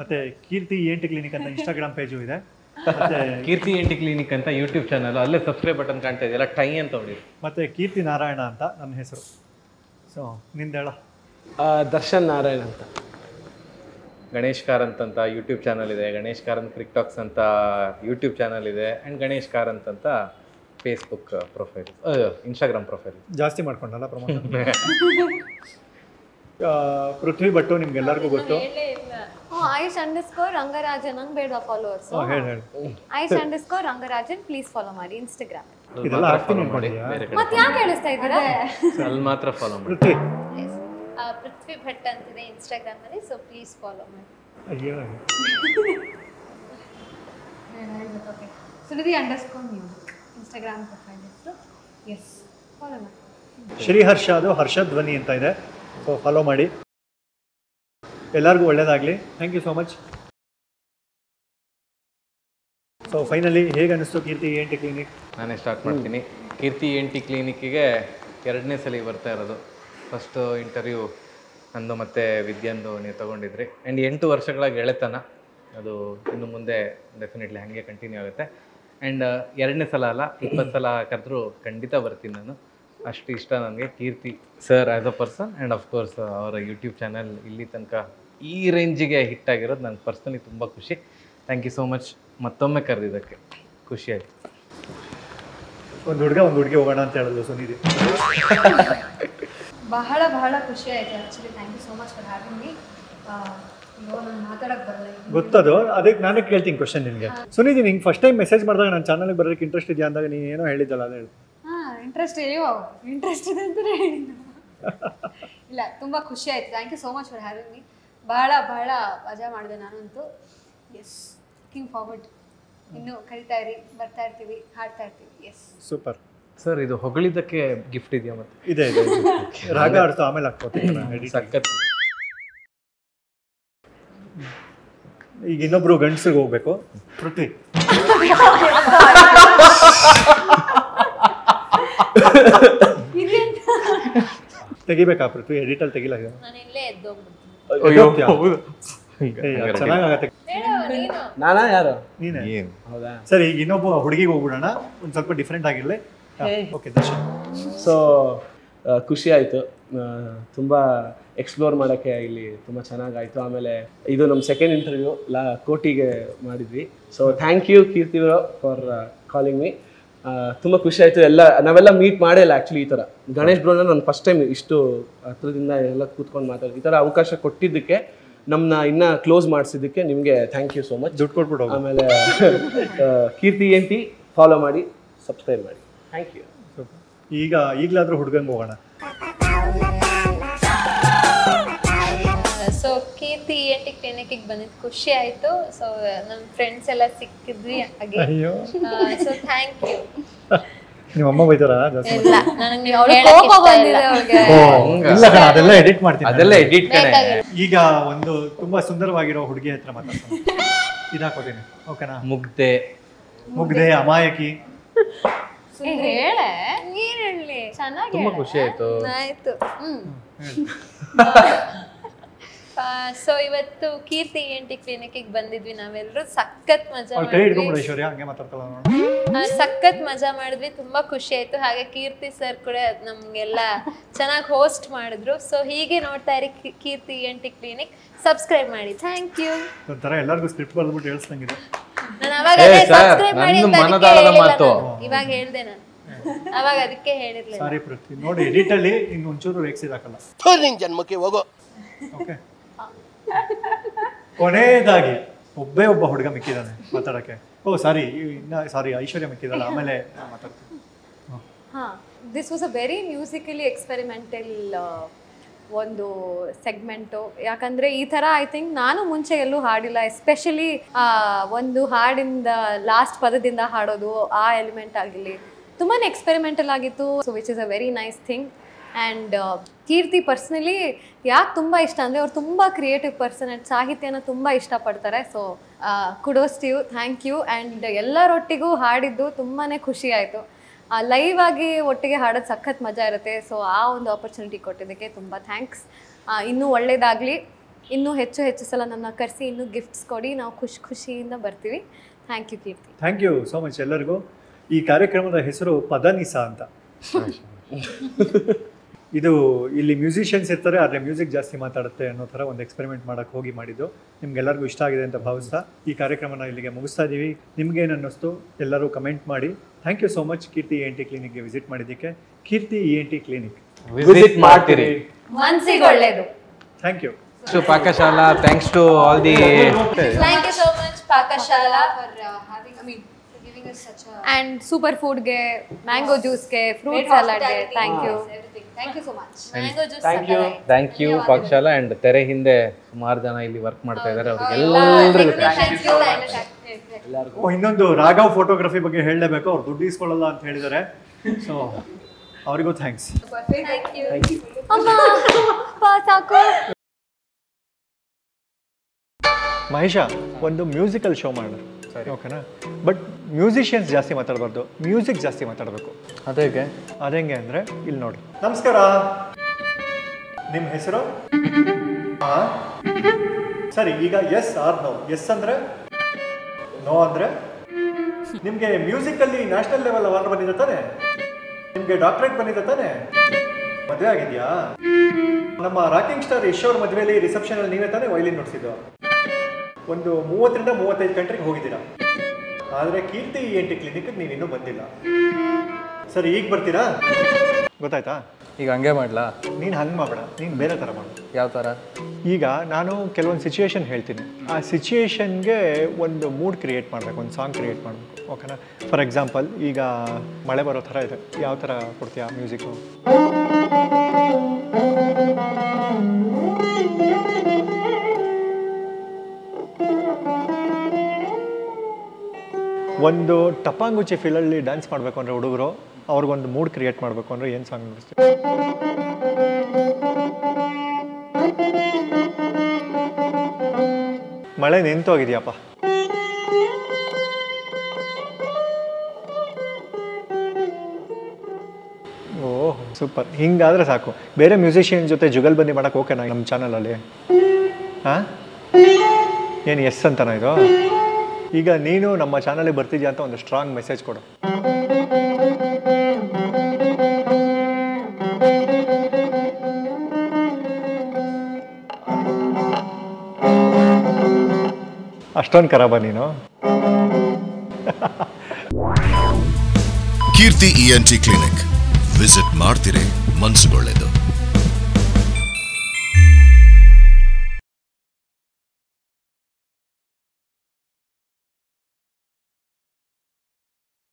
ಮತ್ತು ಕೀರ್ತಿ ENT ಕ್ಲಿನಿಕ್ ಅಂತ ಇನ್ಸ್ಟಾಗ್ರಾಮ್ ಪೇಜು ಇದೆ. ಮತ್ತೆ ಕೀರ್ತಿ ENT ಕ್ಲಿನಿಕ್ ಅಂತ ಯೂಟ್ಯೂಬ್ ಚಾನಲ್, ಅಲ್ಲೇ ಸಬ್ಸ್ಕ್ರೈಬ್ ಬಟನ್ ಕಾಣ್ತಾ ಇದೆಯಲ್ಲ, ಟೈ ಅಂತ ಹೊಡಿ. ಮತ್ತು ಕೀರ್ತಿ ನಾರಾಯಣ ಅಂತ ನನ್ನ ಹೆಸರು. ಸೊ ನಿಂದೇಳ? ದರ್ಶನ್ ನಾರಾಯಣ್ ಅಂತ. ಗಣೇಶ್ ಕಾರಂತ್ ಅಂತ ಯೂಟ್ಯೂಬ್ ಚಾನಲ್ ಇದೆ, ಗಣೇಶ್ ಕಾರಂತ್ ಕ್ರಿಕ್ಟಾಕ್ಸ್ ಅಂತ ಯೂಟ್ಯೂಬ್ ಚಾನಲ್ ಇದೆ, ಆ್ಯಂಡ್ ಗಣೇಶ್ ಕಾರಂತ್ ಅಂತ ಫೇಸ್ಬುಕ್ ಪ್ರೊಫೈಲ್, ಇನ್ಸ್ಟಾಗ್ರಾಮ್ ಪ್ರೊಫೈಲ್. ಜಾಸ್ತಿ ಮಾಡ್ಕೊಂಡಲ್ಲ ಪ್ರಮೋಷನ್. ಪೃಥ್ವಿ ಭಟ್ಟು ನಿಮ್ಗೆಲ್ಲರಿಗೂ ಗೊತ್ತು. __ ರಂಗರಾಜನ್ ನಂಗೆ ಬೇಡ ಫಾಲೋವರ್ಸ್. ಹೇಳಿ __ ರಂಗರಾಜನ್ ಪ್ಲೀಸ್ ಫಾಲೋ ಮಾಡಿ ಇನ್ಸ್ಟಾಗ್ರಾಮ್. ಇದೆಲ್ಲ ಆಗ್ತೀನಿ ಅನ್ಕೊಂಡಿದ್ಯಾ? ಮತ್ತೆ ಯಾಕೆ ಹೇಳಿಸ್ತಾ ಇದ್ದೀರಾ? ಅಲ್ಲಿ ಮಾತ್ರ ಫಾಲೋ ಮಾಡಿ. ಪೃಥ್ವಿ ಭಟ್ ಅಂತಿದೆ ಇನ್ಸ್ಟಾಗ್ರಾಮ್ ಅಲ್ಲಿ, ಸೊ ಪ್ಲೀಸ್ ಫಾಲೋ ಮಾಡಿ. ಅಯ್ಯೋ ಸುನಿಧಿ _ music ಇನ್ಸ್ಟಾಗ್ರಾಮ್ ಪ್ರೊಫೈಲ್ ಹೆಸರು. ಎಸ್ ಫಾಲೋ ಮಾಡಿ. ಶ್ರೀಹರ್ಷ, ಅದು ಹರ್ಷಧ್ವನಿ ಅಂತ ಇದೆ, ಸೊ ಫಾಲೋ ಮಾಡಿ. ಎಲ್ಲರಿಗೂ ಒಳ್ಳೇದಾಗಲಿ. Thank you so much. So finally ಹೇಗೆ ಅನ್ನಿಸ್ತು ಕೀರ್ತಿ ENT ಕ್ಲಿನಿಕ್? ನಾನೇ ಸ್ಟಾರ್ಟ್ ಮಾಡ್ತೀನಿ. ಕೀರ್ತಿ ENT ಕ್ಲಿನಿಕ್ಕಿಗೆ 2ನೇ ಸಲ ಬರ್ತಾ ಇರೋದು. ಫಸ್ಟು ಇಂಟರ್ವ್ಯೂ ನಂದು ಮತ್ತು ವಿದ್ಯಾಂದು ನೀವು ತೊಗೊಂಡಿದ್ರಿ. ಆ್ಯಂಡ್ 8 ವರ್ಷಗಳ ಗೆಳೆತನ ಅದು ಇನ್ನು ಮುಂದೆ ಡೆಫಿನೆಟ್ಲಿ ಹಾಗೆ ಕಂಟಿನ್ಯೂ ಆಗುತ್ತೆ. ಆ್ಯಂಡ್ 2ನೇ ಸಲ ಅಲ್ಲ, 20 ಸಲ ಕರೆದ್ರೂ ಖಂಡಿತ ಬರ್ತೀನಿ ನಾನು. ಅಷ್ಟು ಇಷ್ಟ ನನಗೆ Keerthi sir as a person. And of course ಅವರ ಯೂಟ್ಯೂಬ್ ಚಾನಲ್ ಇಲ್ಲಿ ತನಕ ಈ ರೇಂಜಿಗೆ ಹಿಟ್ ಆಗಿರೋದು ನಂಗೆ ಪರ್ಸ್ನಲಿ ತುಂಬ ಖುಷಿ. ಥ್ಯಾಂಕ್ ಯು ಸೋ ಮಚ್ ಮತ್ತೊಮ್ಮೆ ಕರೆದಿದ್ದಕ್ಕೆ. ಖುಷಿಯಾಗಿ ಒಂದು ಹುಡುಗಿ ಹೋಗೋಣ ಅಂತ ಹೇಳಿದ್ರು ಸುನಿಧಿ. ಬಹಳ ಬಹಳ ಖುಷಿ ಆಯ್ತು actually. Thank you so much for having me. ನಾನು ಮಾತಾಡೋಕ್ಕೆ ಬರಲ್ಲ. ಗೊತ್ತದು, ಅದಕ್ಕೆ ನಾನೇ ಕೇಳ್ತೀನಿ ಕ್ವಶನ್ ನಿನಗೆ. ಸುನಿಧಿ, ನಿಂಗೆ ಫಸ್ಟ್ ಟೈಮ್ ಮೆಸೇಜ್ ಮಾಡಿದಾಗ ನನ್ನ ಚಾನಲ್ಗೆ ಬರೋಕ್ಕೆ ಇಂಟ್ರೆಸ್ಟ್ ಇದೆಯಾ ಅಂದಾಗ ನೀನು ಏನೋ ಹೇಳಿದ್ದಲ್ಲ, ಅದು ಹೇಳಿ. ಇಂಟ್ರೆಸ್ಟ್ ಇಂಟ್ರೆಸ್ಟ್ ಇದೆ ಅಂತಲೇ ಹೇಳಿದ್ದು. ಇಲ್ಲ, ತುಂಬ ಖುಷಿ ಆಯಿತು. Thank you so much for having me. ಬಹಳ ಬಹಳ ಮಜಾ ಮಾಡಿದೆ ನಾನಂತೂ. Yes, looking forward. ಇನ್ನೂ ಕರಿತಾ ಇರಿ, ಬರ್ತಾ ಇರ್ತೀವಿ, ಹಾಡ್ತಾ ಇರ್ತೀವಿ. Yes, super sir. ಇದು ಹೊಗಳಿದ್ದಕ್ಕೆ ಗಿಫ್ಟ್ ಇದೆಯಾ? ಮತ್ತೆ ಇದೆ ರಾಗ ಆಡ್ತು, ಆಮೇಲೆ ಹಾಕ್ಕೋತೀನಿ. ಸಖತ್. ಈಗ ಇನ್ನೊಬ್ರು ಗಂಡಸ್ರಿಗೆ ಹೋಗ್ಬೇಕು. ಪೃಥ್ವಿ, ತೆಗಿಬೇಕಾ ಪೃಥ್ವಿ? ಎಡಿಟಲ್ಲಿ ತೆಗಿಲ್ಲ. ನಾನು ಇಲ್ಲೇ ಎದ್ದೋಗ್ಬಿಡ್ತೀನಿ. ಚೆನ್ನಾಗತ್ತೆ. ನಾನಾ ಯಾರು? ನೀನೇ. ಹೌದಾ? ಸರಿ, ಈಗ ಇನ್ನೊಬ್ಬ ಹುಡುಗಿಗೆ ಹೋಗ್ಬಿಡೋಣ. ಒಂದು ಸ್ವಲ್ಪ ಡಿಫ್ರೆಂಟ್ ಆಗಿರಲಿ. ಓಕೆ ದರ್ಶನ್. ಸೊ ಖುಷಿ ಆಯಿತು. ತುಂಬ ಎಕ್ಸ್ಪ್ಲೋರ್ ಮಾಡೋಕ್ಕೆ ಇಲ್ಲಿ ತುಂಬ ಚೆನ್ನಾಗಾಯಿತು. ಆಮೇಲೆ ಇದು ನಮ್ಮ ಸೆಕೆಂಡ್ ಇಂಟರ್ವ್ಯೂ ಕೋಟಿಗೆ ಮಾಡಿದ್ವಿ. So thank you Keerthi for calling me. ತುಂಬ ಖುಷಿ ಆಯಿತು. ನಾವೆಲ್ಲ ಮೀಟ್ ಮಾಡೇ ಇಲ್ಲ ಆ್ಯಕ್ಚುಲಿ. ಈ ಥರ ಗಣೇಶ್ ಬ್ರೋನ ನಾನು ಫಸ್ಟ್ ಟೈಮ್ ಇಷ್ಟು ಹತ್ರದಿಂದ ಎಲ್ಲ ಕೂತ್ಕೊಂಡು ಮಾತಾಡಿ ಈ ಥರ ಅವಕಾಶ ಕೊಟ್ಟಿದ್ದಕ್ಕೆ, ನಮ್ಮನ್ನ ಇನ್ನೂ ಕ್ಲೋಸ್ ಮಾಡಿಸಿದ್ದಕ್ಕೆ ನಿಮಗೆ ಥ್ಯಾಂಕ್ ಯು ಸೋ ಮಚ್. ದುಡ್ಡು ಕೊಟ್ಬಿಡು. ಆಮೇಲೆ ಕೀರ್ತಿ ENT ಫಾಲೋ ಮಾಡಿ, ಸಬ್ಸ್ಕ್ರೈಬ್ ಮಾಡಿ. Thank you. ಈಗಲಾದರೂ ಹುಡುಗಂಗೆ ಹೋಗೋಣ. ಸೊ ಕೀರ್ತಿ ENT ಕ್ಲಿನಿಕ್ಕಿಗೆ ಬಂದಿದ್ದು ಖುಷಿ ಆಯಿತು. ಸೊ ನಮ್ಮ ಫ್ರೆಂಡ್ಸ್ ಎಲ್ಲ ಸಿಕ್ಕಿದ್ವಿ ಹಾಗೆ. So thank you. ನಿಮ್ಮ ಅಮ್ಮ ಬೈತಾರಾ? ಇಲ್ಲ, ನನಗೆ ಕೋಪ ಬಂದಿದೆ ಅವ್ರಿಗೆ. ಇಲ್ಲ, ಅದೆಲ್ಲ ಎಡಿಟ್ ಮಾಡ್ತೀನಿ. ಅದೆಲ್ಲ ಎಡಿಟ್ ಕಣೆ. ಈಗ ಒಂದು ತುಂಬಾ ಸುಂದರವಾಗಿರೋ ಹುಡುಗಿ ಹತ್ರ ಮಾತಾಡ್ತೀನಿ. ಇದಾಕೋತೀನಿ, ಓಕೆನಾ? ಮುಗ್ದೆ ಅಮಾಯಕಿ. ಹೇಳೆ, ನೀನ್ ಹೇಳಿ. ಚೆನ್ನಾಗಿ ತುಂಬ ಖುಷಿ ಆಯಿತು. ಆಯ್ತು. ಸೊ ಇವತ್ತು ಕೀರ್ತಿ ENT ಕ್ಲಿನಿಕ್ಕಿಗೆ ಬಂದಿದ್ವಿ ನಾವೆಲ್ಲರೂ. ಸಖತ್ ಮಜಾ ಮಾಡಿದ್ವಿ. ಸಖತ್ ಮಜಾ ಮಾಡಿದ್ವಿ. ತುಂಬಾ ಖುಷಿ ಆಯ್ತು. ಹಾಗೆ ಕೀರ್ತಿ ಸರ್ ಕೂಡ ನಮ್ಗೆಲ್ಲ ಚೆನ್ನಾಗಿ ಹೋಸ್ಟ್ ಮಾಡಿದ್ರು. ಸೊ ಹೀಗೆ ನೋಡ್ತಾ ಇರಿ ಕೀರ್ತಿ ENT ಕ್ಲಿನಿಕ್. ಸಬ್ಸ್ಕ್ರೈಬ್ ಮಾಡಿ. Thank you. ಒಂಥರ ಎಲ್ಲರಿಗೂ ಸ್ಕ್ರಿಪ್ಟ್ ಬರ್ಬಿಟ್ಟು ಹೇಳ್ಸಂಗಿದೆ. ನಾನು ಅವಾಗ ಸಬ್ಸ್ಕ್ರೈಬ್ ಮಾಡಿ ಅಂತ ಇವಾಗ ಹೇಳ್ದೆ. ನಾನು ಅವಾಗ ಅದಕ್ಕೆ ಹೇಳಿರ್ಲಿಲ್ಲ. ಸಾರಿ ಪೃಥ್ವಿ. ನೋಡಿ, ಎಡಿಟ್ ಅಲ್ಲಿ ಇನ್ನು ಒಂಚೂರು ರೇಕ್ಸಿದಾಕಲ್ಲ. ನಿನ್ ಜನ್ಮಕ್ಕೆ ಹೋಗೋ. ಓಕೆ, ಕೊನೆಯದಾಗಿ ಒಬ್ಬ ಹುಡುಗ ಮಿಕ್ಕಿದ್ದಾನೆ ಮಾತಾಡಕ್ಕೆ. ಸಾರಿ ಐಶ್ವರ್ಯ ಮಿಕ್ಕಿದಾಳ, ಆಮೇಲೆ ಮಾತಾಡ್ತೀನಿ. This was a very musically experimental ಒಂದು ಸೆಗ್ಮೆಂಟು. ಯಾಕಂದರೆ ಈ ಥರ ಐ ಥಿಂಕ್ ನಾನು ಮುಂಚೆ ಎಲ್ಲೂ ಹಾಡಿಲ್ಲ. ಎಸ್ಪೆಷಲಿ ಒಂದು ಹಾಡಿಂದ ಲಾಸ್ಟ್ ಪದದಿಂದ ಹಾಡೋದು, ಆ ಎಲಿಮೆಂಟ್ ಆಗಿರಲಿ, ತುಂಬಾ ಎಕ್ಸ್ಪೆರಿಮೆಂಟಲ್ ಆಗಿತ್ತು. So which is a very nice thing. And Keerthi personally ಯಾಕೆ ತುಂಬ ಇಷ್ಟ ಅಂದರೆ ಅವ್ರು ತುಂಬ ಕ್ರಿಯೇಟಿವ್ ಪರ್ಸನ್ ಆ್ಯಂಡ್ ಸಾಹಿತ್ಯನ ತುಂಬ ಇಷ್ಟಪಡ್ತಾರೆ. So kudos to you, thank you. And ಎಲ್ಲರೊಟ್ಟಿಗೂ ಹಾಡಿದ್ದು ತುಂಬಾ ಖುಷಿ ಆಯಿತು. ಲೈವ್ ಆಗಿ ಒಟ್ಟಿಗೆ ಹಾಡೋದು ಸಖತ್ ಮಜಾ ಇರುತ್ತೆ. ಸೊ ಆ ಒಂದು ಆಪರ್ಚುನಿಟಿ ಕೊಟ್ಟಿದ್ದಕ್ಕೆ ತುಂಬ ಥ್ಯಾಂಕ್ಸ್. ಇನ್ನೂ ಒಳ್ಳೆಯದಾಗಲಿ. ಇನ್ನೂ ಹೆಚ್ಚು ಸಲ ನನ್ನ ಕರೆಸಿ ಇನ್ನೂ ಗಿಫ್ಟ್ಸ್ ಕೊಡಿ. ನಾವು ಖುಷಿಯಿಂದ ಬರ್ತೀವಿ. Thank you Keerthi. Thank you so much ಎಲ್ಲರಿಗೂ. ಈ ಕಾರ್ಯಕ್ರಮದ ಹೆಸರು ಪದನಿಸಾ ಅಂತ. ಇದು ಇಲ್ಲಿ ಮ್ಯೂಸಿಷಿಯನ್ಸ್ ಇರ್ತಾರೆ, ಆದರೆ ಮ್ಯೂಸಿಕ್ ಜಾಸ್ತಿ ಮಾತಾಡುತ್ತೆ ಅನ್ನೋ ಥರ ಒಂದು ಎಕ್ಸ್ಪೆರಿಮೆಂಟ್ ಮಾಡೋಕ್ಕೆ ಹೋಗಿ ಮಾಡಿದ್ದು. ನಿಮ್ಗೆಲ್ಲರಿಗೂ ಇಷ್ಟ ಆಗಿದೆ ಅಂತ ಭಾವಿಸ್ತಾ ಈ ಕಾರ್ಯಕ್ರಮನ ಇಲ್ಲಿಗೆ ಮುಗಿಸ್ತಾ ಇದ್ದೀವಿ. ನಿಮ್ಗೇನು ಅನ್ನಿಸ್ತು ಎಲ್ಲರೂ ಕಮೆಂಟ್ ಮಾಡಿ. Thank you so much Keerthi ENT ಕ್ಲಿನಿಕ್ಗೆ ವಿಸಿಟ್ ಮಾಡಿದ್ದಕ್ಕೆ. ಕೀರ್ತಿ ENT ಕ್ಲಿನಿಕ್ ವಿಸಿಟ್ ಮಾಡ್ತೀರಿ, ಮನಸ್ಸಿಗೆ ಒಳ್ಳೆಯದು. Thank you. Pakashala, thanks to all the. Thank you so much Pakashala for having, I mean, for giving us such a and super food ge, mango juice ge, fruit salad ge. Thank you. Thank you so much. Mango juice. Thank you Pakashala. And ತೆರೆ ಹಿಂದೆ ಸುಮಾರು ಜನ ಇಲ್ಲಿ work ಮಾಡ್ತಾ ಇದ್ದಾರೆ. ಅವ್ರಿಗೆಲ್ಲರಿಗೂ ಇನ್ನೊಂದು Raghav photography ಬಗ್ಗೆ ಹೇಳಲೇಬೇಕು. ಅವ್ರು ದುಡ್ಡು ಇಸ್ಕೊಳ್ಳಲ್ಲ ಅಂತ ಹೇಳಿದ್ದಾರೆ. ಸೊ ಅವರಿಗೂ ಥ್ಯಾಂಕ್ಸ್. Thank you. ಅಮ್ಮ ಸಾಕು. ಮಹೇಶ ಒಂದು ಮ್ಯೂಸಿಕಲ್ ಶೋ ಮಾಡೋಣ ಓಕೆನಾ ಬಟ್ ಮ್ಯೂಸಿಷಿಯನ್ಸ್ ಜಾಸ್ತಿ ಮಾತಾಡಬಾರ್ದು ಮ್ಯೂಸಿಕ್ ಜಾಸ್ತಿ ಮಾತಾಡಬೇಕು ಅದೇಗೆ ಅಂದರೆ ಇಲ್ಲಿ ನೋಡಿ ನಮಸ್ಕಾರ ನಿಮ್ಮ ಹೆಸರು ಹಾಂ ಸರಿ ಈಗ ಎಸ್ ಆರ್ ನೋ ಎಸ್ ಅಂದರೆ ನೋ ಅಂದರೆ ನಿಮಗೆ ಮ್ಯೂಸಿಕಲ್ಲಿ ನ್ಯಾಷನಲ್ ಲೆವೆಲ್ ಅವಾರ್ಡ್ ಬಂದಿದೆ ತಾನೆ ನಿಮಗೆ ಡಾಕ್ಟ್ರೇಟ್ ಬಂದಿದೆ ತಾನೆ ಮದುವೆ ಆಗಿದೆಯಾ ನಮ್ಮ ರಾಕಿಂಗ್ ಸ್ಟಾರ್ ಯಶ್ ಅವ್ರ ಮದುವೆಯಲ್ಲಿ ರಿಸೆಪ್ಷನಲ್ಲಿ ನೀವೇ ತಾನೇ ವೈಲಿನ್ ನುಡಿಸಿದ್ದು ಒಂದು 30ರಿಂದ 35 ಕಂಟ್ರಿಗೆ ಹೋಗಿದ್ದೀರಾ ಆದರೆ ಕೀರ್ತಿ ENT ಕ್ಲಿನಿಕ್ಗೆ ನೀವಿನ್ನೂ ಬಂದಿಲ್ಲ ಸರಿ ಈಗ ಬರ್ತೀರಾ ಗೊತ್ತಾಯ್ತಾ ಈಗ ಹಂಗೆ ಮಾಡಲಾ ನೀನು ಹಂಗೆ ಮಾಡಬೇಡ ನೀನು ಬೇರೆ ಥರ ಮಾಡು ಯಾವ ಥರ ಈಗ ನಾನು ಕೆಲವೊಂದು ಸಿಚುವೇಶನ್ ಹೇಳ್ತೀನಿ ಆ ಸಿಚುವೇಶನ್ಗೆ ಒಂದು ಮೂಡ್ ಕ್ರಿಯೇಟ್ ಮಾಡಬೇಕು ಒಂದು ಸಾಂಗ್ ಕ್ರಿಯೇಟ್ ಮಾಡಬೇಕು ಓಕೆನಾ ಫಾರ್ ಎಕ್ಸಾಂಪಲ್ ಈಗ ಮಳೆ ಬರೋ ಥರ ಇದೆ ಯಾವ ಥರ ಕೊಡ್ತೀಯಾ ಮ್ಯೂಸಿಕ್ಕು ಒಂದು ಟಪಾಂಗುಚಿ ಫೀಲಲ್ಲಿ ಡ್ಯಾನ್ಸ್ ಮಾಡಬೇಕು ಅಂದರೆ ಹುಡುಗರು ಅವ್ರಿಗೊಂದು ಮೂಡ್ ಕ್ರಿಯೇಟ್ ಮಾಡಬೇಕು ಅಂದರೆ ಏನು ಸಾಂಗ್ ನುಡಿಸ್ತೀವಿ ಮಳೆ ನಿಂತೋಗಿದೆಯಪ್ಪ ಓಹ್ ಸೂಪರ್ ಹಿಂಗಾದರೆ ಸಾಕು ಬೇರೆ ಮ್ಯೂಸಿಷಿಯನ್ ಜೊತೆ ಜುಗಲ್ಬಂದಿ ಮಾಡೋಕೆ ಓಕೆನಾ ನಮ್ಮ ಚಾನಲಲ್ಲಿ ಹಾಂ ಏನು ಎಸ್ ಅಂತನಾ ಇದು ಈಗ ನೀನು ನಮ್ಮ ಚಾನಲ್ಗೆ ಬರ್ತಿದ್ಯಾ ಅಂತ ಒಂದು ಸ್ಟ್ರಾಂಗ್ ಮೆಸೇಜ್ ಕೊಡು ಅಷ್ಟೊಂದು ಖರಾಬ ನೀನು ಕೀರ್ತಿ ENT ಕ್ಲಿನಿಕ್ ವಿಸಿಟ್ ಮಾಡ್ತಿರೇ ಮನಸ್ಸುಗೊಳ್ಳೆದು.